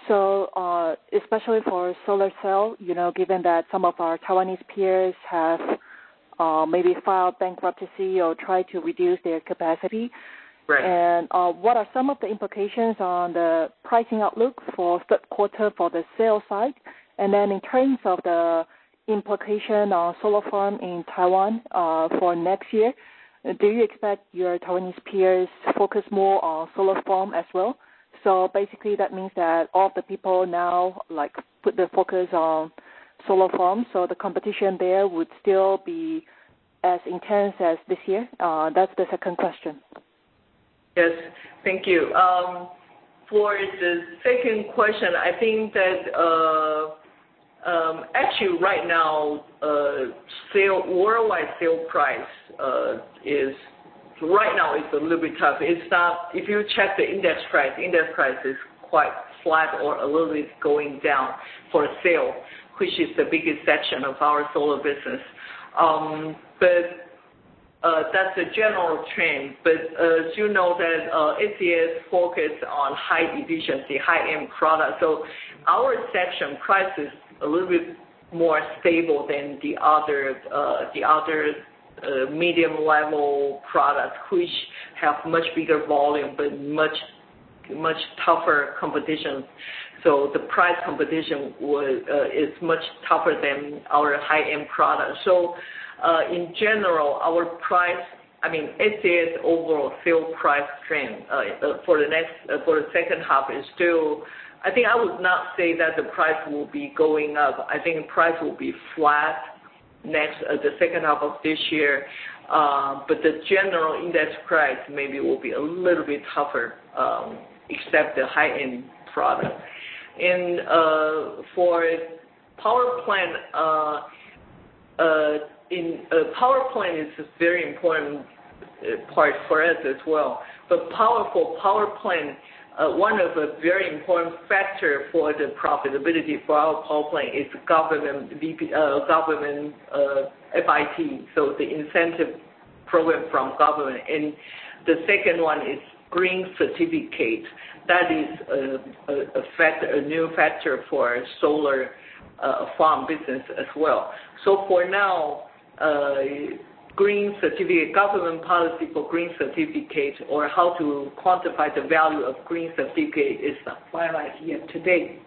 So especially for solar cell, given that some of our Taiwanese peers have maybe filed bankruptcy or tried to reduce their capacity. Right. And what are some of the implications on the pricing outlook for third quarter for the sales side? And then in terms of the implication on solar farm in Taiwan for next year, do you expect your Taiwanese peers to focus more on solar farm as well? So basically that means that all the people now put the focus on solar farm, so the competition there would still be as intense as this year? That's the second question. Yes, thank you. For the second question, I think that actually right now, worldwide sale price is right now it's a little bit tough. It's not. If you check the index price is quite flat or a little bit going down for sale, which is the biggest section of our solar business. But that's a general trend. But as you know that SAS focus on high efficiency, high-end product. So our section price is a little bit more stable than the other medium level products, which have much bigger volume but much tougher competition. So the price competition is much tougher than our high-end products. So in general, our price, SAS overall sale price trend for the second half is still. I think I would not say that the price will be going up. I think the price will be flat the second half of this year. But the general index price maybe will be a little bit tougher, except the high-end product. And for power plant, power plant is a very important part for us as well. But for power plant, one of the very important factor for the profitability for our power plant is government FIT, so the incentive program from government. And the second one is green certificate. That is a new factor for solar farm business as well. So for now, green certificate, government policy for green certificate, or how to quantify the value of green certificate is not finalized yet today.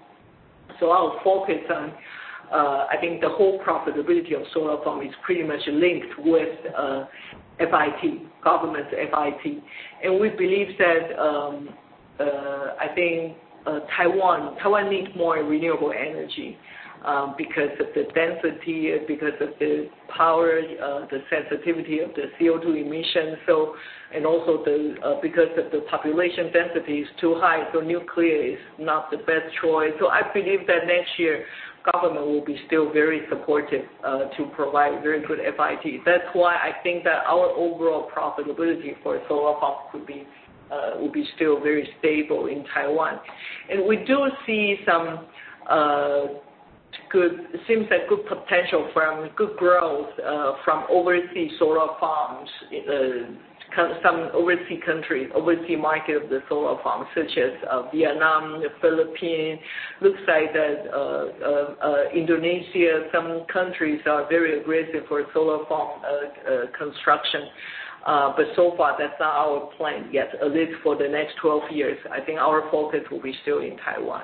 So I'll focus on, I think the whole profitability of solar farm is pretty much linked with FIT, government's FIT. And we believe that I think Taiwan needs more renewable energy. Because of the density, because of the power, the sensitivity of the CO2 emissions, and also because of the population density is too high, so nuclear is not the best choice. So I believe that next year government will be still very supportive to provide very good FIT. That's why I think that our overall profitability for solar farm will be still very stable in Taiwan, and we do see some. It seems like good potential from good growth from overseas solar farms some overseas countries, overseas market of the solar farms, such as Vietnam, the Philippines. Looks like that Indonesia, some countries are very aggressive for solar farm construction. But so far, that's not our plan yet, at least for the next 12 years. I think our focus will be still in Taiwan.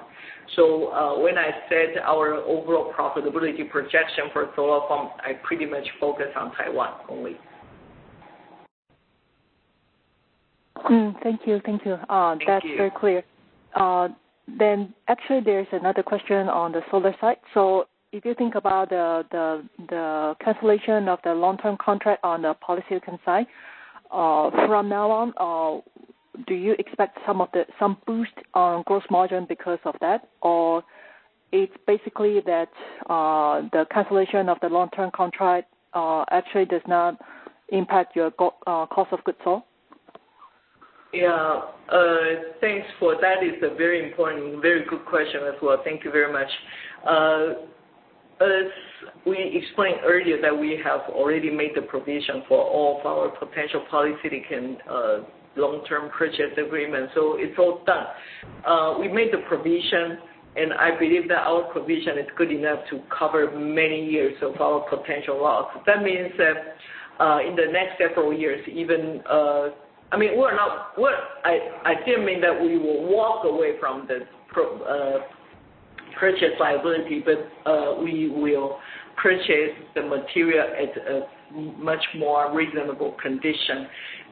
So when I said our overall profitability projection for solar farm, I pretty much focus on Taiwan only. Thank you. That's very clear. Then actually there's another question on the solar side. So if you think about the cancellation of the long-term contract on the polysilicon side, from now on, do you expect some boost on gross margin because of that, or it's basically that the cancellation of the long-term contract actually does not impact your cost of goods sold? Yeah, thanks for that. Is a very important, very good question as well. Thank you very much. As we explained earlier that we have already made the provision for all of our potential polysilicon long-term purchase agreement, so it's all done. We made the provision, and I believe that our provision is good enough to cover many years of our potential loss. That means that in the next several years, even I didn't mean that we will walk away from the purchase liability, but we will purchase the material at a much more reasonable condition,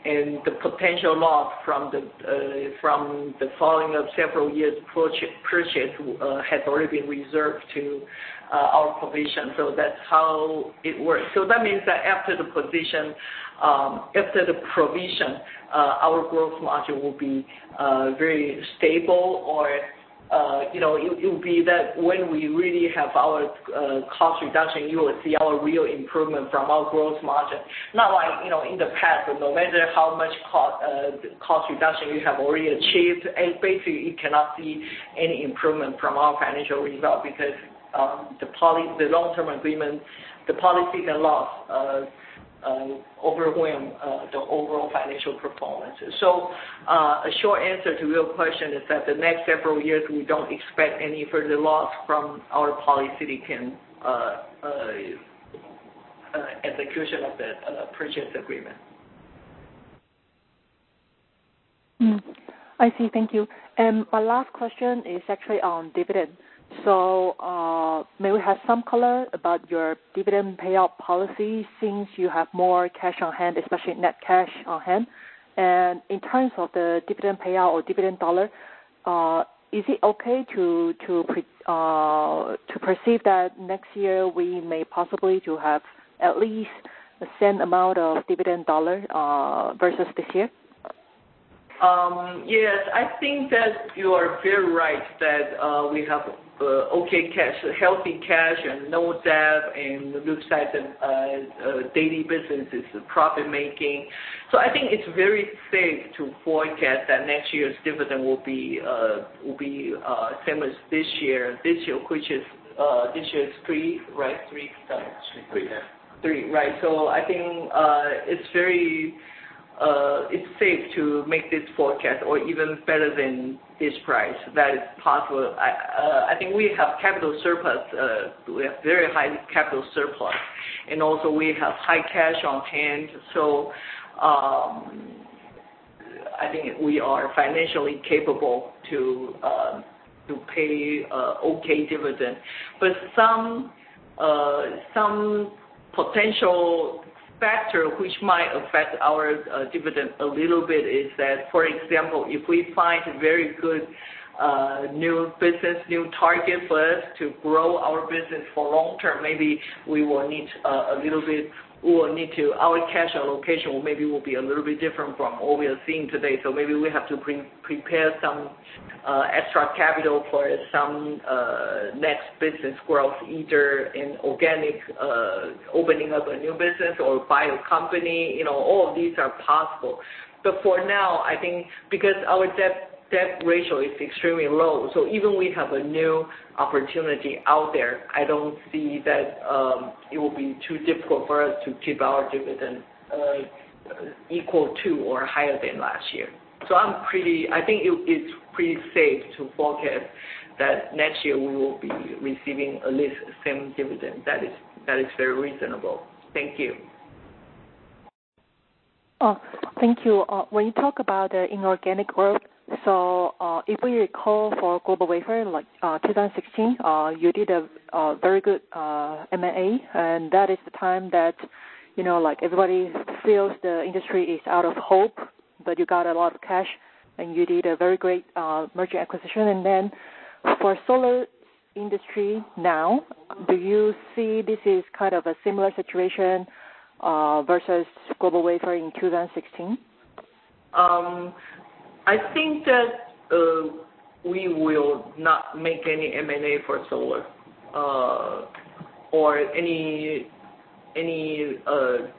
and the potential loss from the following of several years purchase has already been reserved to our provision. So that's how it works. So that means that after the provision, our gross margin will be very stable, or it will be that when we really have our cost reduction, you will see our real improvement from our gross margin. Not like in the past, no matter how much cost reduction you have already achieved, and basically you cannot see any improvement from our financial result because the long-term agreement, the polysilicon loss overwhelm the overall financial performance. So a short answer to your question is that the next several years we don't expect any further loss from our polysilicon execution of the purchase agreement. I see. Thank you. And my last question is actually on dividend. So may we have some color about your dividend payout policy since you have more cash on hand, especially net cash on hand? And in terms of the dividend payout or dividend dollar, is it okay to perceive that next year we may possibly to have at least the same amount of dividend dollar versus this year? Yes, I think that you are very right that we have okay cash, healthy cash, and no debt, and looks like the daily business is profit making. So I think it's very safe to forecast that next year's dividend will be same as this year. This year, which is this year is 3, right? 3, 3, right? So I think it's very. It's safe to make this forecast, or even better than this price. That is possible. I think we have capital surplus. We have very high capital surplus, and also we have high cash on hand. So I think we are financially capable to pay okay dividend. But some potential factor which might affect our dividend a little bit is that, for example, if we find a very good new business, new target for us to grow our business for long term, maybe we will need a little bit. Our cash allocation maybe will be a little bit different from what we are seeing today. So maybe we have to prepare some extra capital for some next business growth, either in organic opening up a new business or buy a company. All of these are possible. But for now, I think because our debt ratio is extremely low, so even we have a new opportunity out there, I don't see that it will be too difficult for us to keep our dividend equal to or higher than last year. So I think it's pretty safe to forecast that next year we will be receiving at least the same dividend. That is very reasonable. Thank you. Oh, thank you. When you talk about the inorganic growth, so if we recall for GlobalWafers, like 2016, you did a very good M&A, and that is the time that, like everybody feels the industry is out of hope, but you got a lot of cash, and you did a very great merger acquisition. And then for solar industry now, do you see this is kind of a similar situation versus GlobalWafers in 2016? I think that we will not make any M&A for solar or any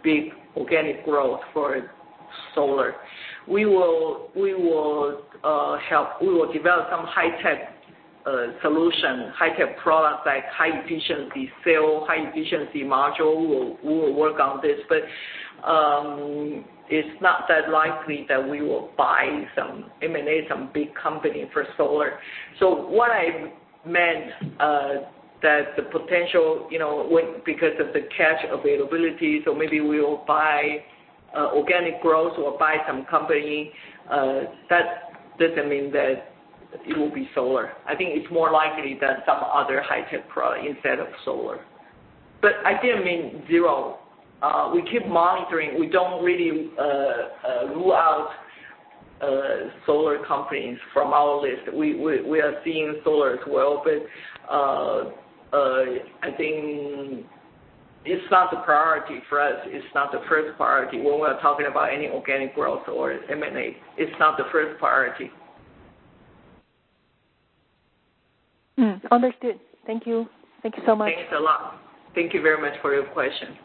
big organic growth for solar. We will develop some high-tech solution, high-tech products like high-efficiency cell, high-efficiency module. We will work on this, but it's not that likely that we will buy some M&A, some big company for solar. So what I meant that the potential, because of the cash availability, so maybe we will buy organic growth or buy some company. That doesn't mean that it will be solar. I think it's more likely that some other high-tech product instead of solar. But I didn't mean zero. We keep monitoring. We don't really rule out solar companies from our list. We are seeing solar as well, but I think it's not the priority for us. It's not the first priority when we're talking about any organic growth or M&A. It's not the first priority. Understood. Thank you. Thank you so much. Thanks a lot. Thank you very much for your question.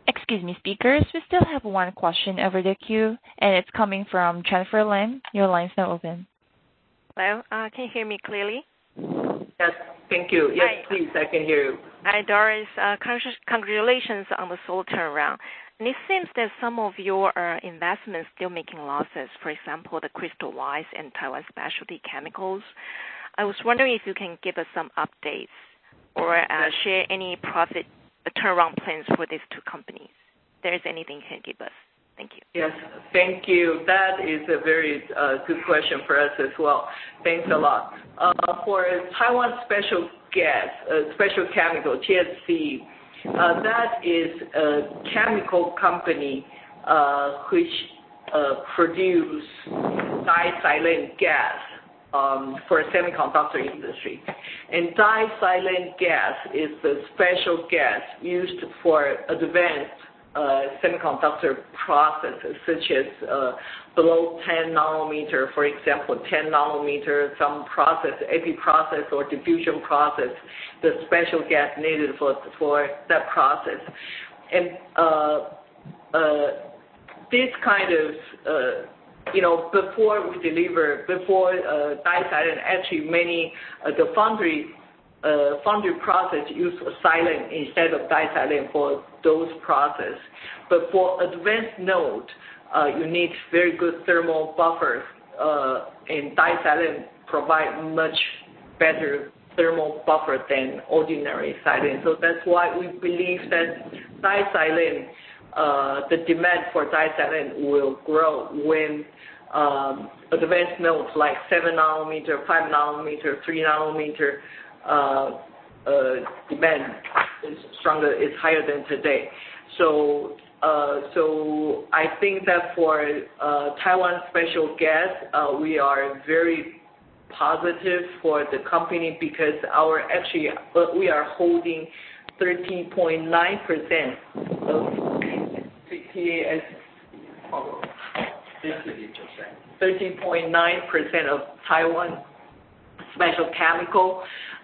Excuse me, speakers. We still have one question over the queue, and it's coming from Jennifer Lim. Your line's now open. Hello. Can you hear me clearly? Yes. Thank you. Yes, Hi. please. I can hear you. Hi, Doris. Congratulations on the solar turnaround. And it seems that some of your investments still making losses. For example, the Crystal Wise and Taiwan Specialty Chemicals. I was wondering if you can give us some updates or share any profit turnaround plans for these two companies. If there is anything you can give us. Thank you. Yes, thank you. That is a very good question for us as well. Thanks a lot. For Taiwan Special Chemical, TSC, that is a chemical company which produce disilane gas for semiconductor industry. And disilane gas is the special gas used for advanced semiconductor processes, such as below 10 nanometer, for example, 10 nanometer, some process, AP process or diffusion process, the special gas needed for that process. And this kind of before disilane, actually many, the foundry process use silane instead of disilane for those process. But for advanced node, you need very good thermal buffers, and disilane provide much better thermal buffer than ordinary silane. So that's why we believe that disilane, the demand for disilane will grow when advanced nodes like 7 nanometer, 5 nanometer, 3 nanometer demand is stronger, is higher than today. So I think that for Taiwan Special Gas, we are very positive for the company because we are holding 30.9% of TAS, 30.9% of Taiwan Special Chemical.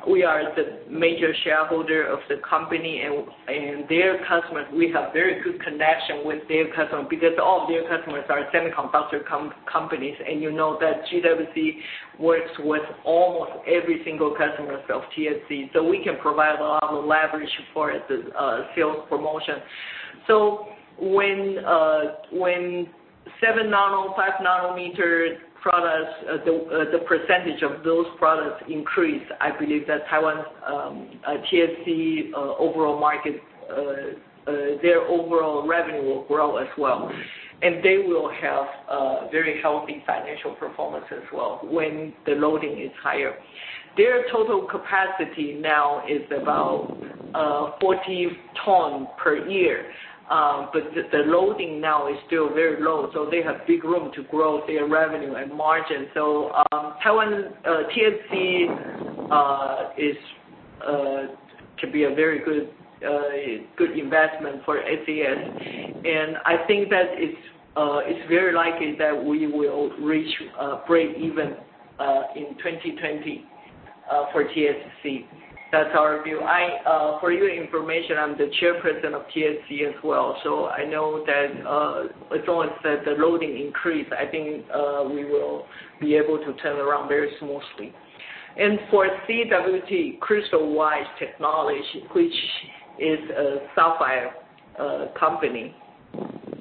We are the major shareholder of the company, and their customers, we have very good connection with their customers because all of their customers are semiconductor companies, and you know that GWC works with almost every single customer of TSC, so we can provide a lot of leverage for the sales promotion. So when 7 nano, 5 nanometer products, the percentage of those products increase, I believe that Taiwan's TSC overall market, their overall revenue will grow as well. And they will have very healthy financial performance as well when the loading is higher. Their total capacity now is about 40 tons per year. But the loading now is still very low, so they have big room to grow their revenue and margin. So Taiwan TSC can be a very good investment for SAS, and I think that it's very likely that we will reach break even in 2020 for TSC. That's our view. For your information, I'm the chairperson of TSC as well, so I know that as long as the loading increase, I think we will be able to turn around very smoothly. And for CWT, Crystal Wise Technology, which is a sapphire company,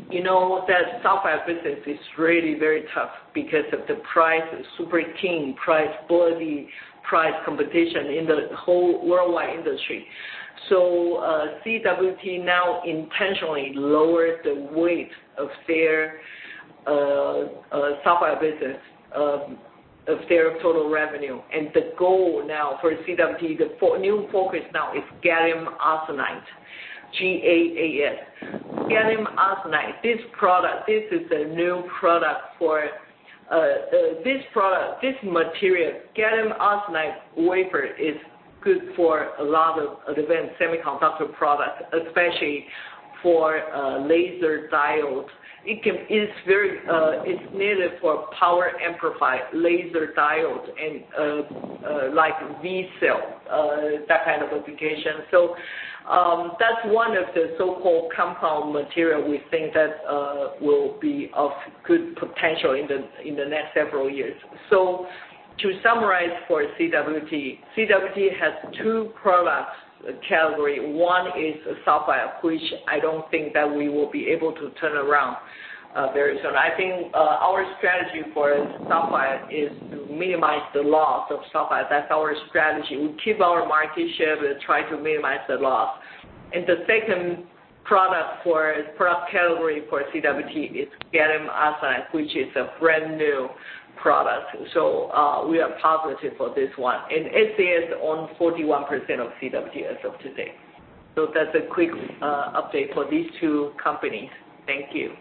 you know that sapphire business is really very tough because of the price, super keen price, bloody price competition in the whole worldwide industry. So CWT now intentionally lowered the weight of their sapphire business, of their total revenue. And the goal now for CWT, the new focus now is gallium arsenide, GAAS. Gallium arsenide, this is a new product for this material, gallium arsenide wafer, is good for a lot of advanced semiconductor products, especially for laser diodes. It's needed for power amplified laser diodes and like V-cell, that kind of application. So that's one of the so-called compound material we think that will be of good potential in the next several years. So to summarize for CWT has two products category. One is a sapphire, which I don't think that we will be able to turn around very soon. I think our strategy for sapphire is to minimize the loss of sapphire. That's our strategy. We keep our market share, but try to minimize the loss. And the second product category for CWT is gallium arsenide, which is a brand new product. So we are positive for this one. And SAS owns 41% of CWT as of today. So that's a quick update for these two companies. Thank you.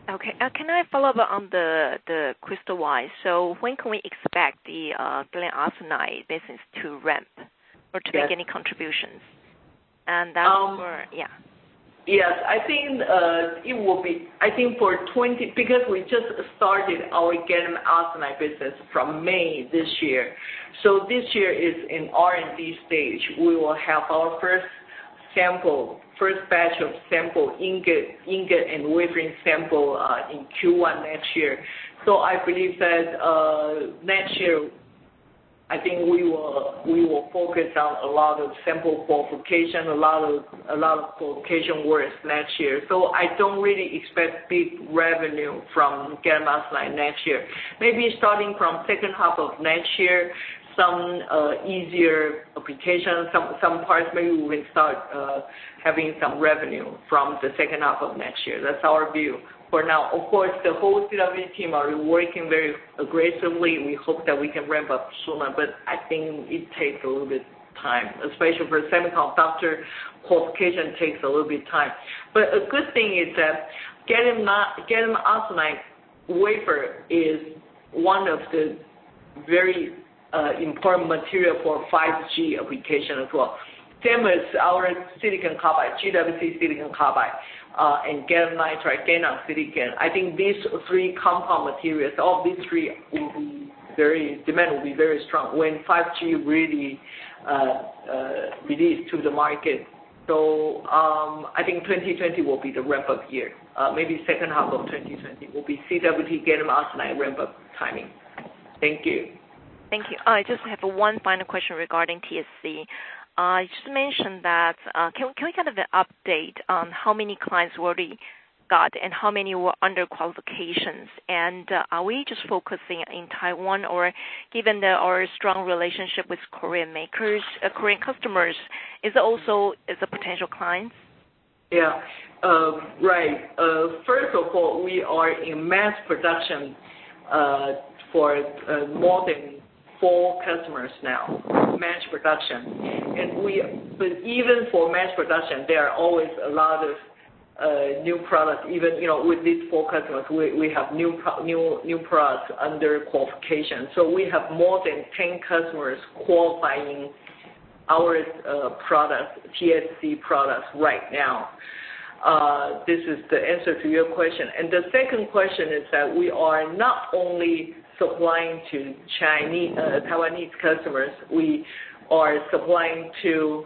Okay. Can I follow up on the Crystal Wise? So when can we expect the gallium arsenide business to ramp or to make any contributions? And that's Yes, I think it will be, for because we just started our gallium arsenide business from May this year. So this year is in R&D stage. We will have our first batch of sample ingot and wafering sample in Q1 next year. So I believe that next year, I think we will focus on a lot of sample qualification, a lot of qualification work next year. So I don't really expect big revenue from gallium arsenide next year. Maybe starting from second half of next year, some easier applications, some parts maybe we will start having some revenue from the second half of next year. That's our view. For now, of course, the whole CWT team are working very aggressively. We hope that we can ramp up sooner, but I think it takes a little bit time, especially for semiconductor qualification takes a little bit time. But a good thing is that gallium arsenide wafer is one of the very important material for 5G application as well. Same as our silicon carbide, GWC silicon carbide, and gallium nitride, gallium silicon. I think these three compound materials, all these three demand will be very strong when 5G really released to the market. So I think 2020 will be the ramp-up year. Maybe second half of 2020 will be CWT gallium arsenide ramp-up timing. Thank you. Thank you. I just have one final question regarding TSC. You just mentioned that, can we kind of an update on how many clients already got and how many were under qualifications? And are we just focusing in Taiwan, or given our strong relationship with Korean makers, Korean customers, is it also a potential clients? Yeah, right. First of all, we are in mass production for more than 4 customers now, mass production. But even for mass production, there are always a lot of new products. Even with these 4 customers, we have new products under qualification. So we have more than 10 customers qualifying our products, TSC products, right now. This is the answer to your question. And the second question is that we are not only supplying to Taiwanese customers, we are supplying to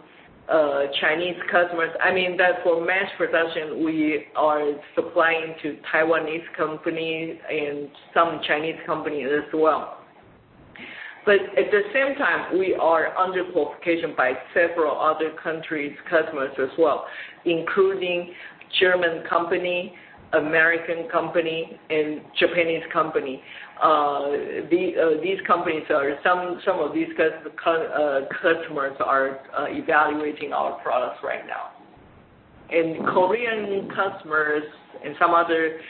Chinese customers. I mean that for mass production, we are supplying to Taiwanese companies and some Chinese companies as well. But at the same time, we are under qualification by several other countries' customers as well, including German company, American company, and Japanese company. These companies are some of these customers are evaluating our products right now. And Korean customers and some other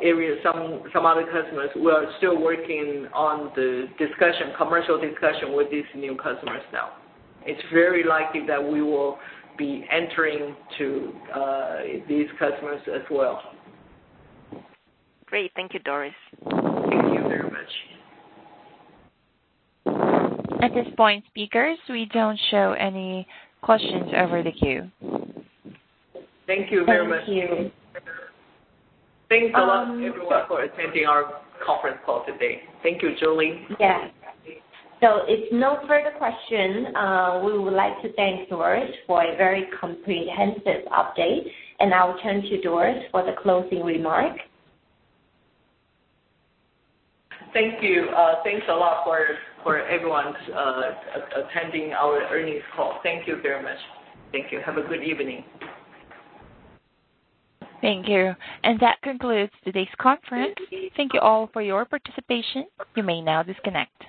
areas, some other customers, we are still working on the commercial discussion with these new customers now. It's very likely that we will be entering to these customers as well. Great. Thank you, Doris. Thank you very much. At this point, speakers, we don't show any questions over the queue. Thank you very much. Thank you. Thanks a lot, everyone, for attending our conference call today. Thank you, Julie. Yeah. So if no further question, we would like to thank Doris for a very comprehensive update, and I'll turn to Doris for the closing remark. Thank you. Thanks a lot for everyone attending our earnings call. Thank you very much. Thank you. Have a good evening. Thank you. And that concludes today's conference. Thank you all for your participation. You may now disconnect.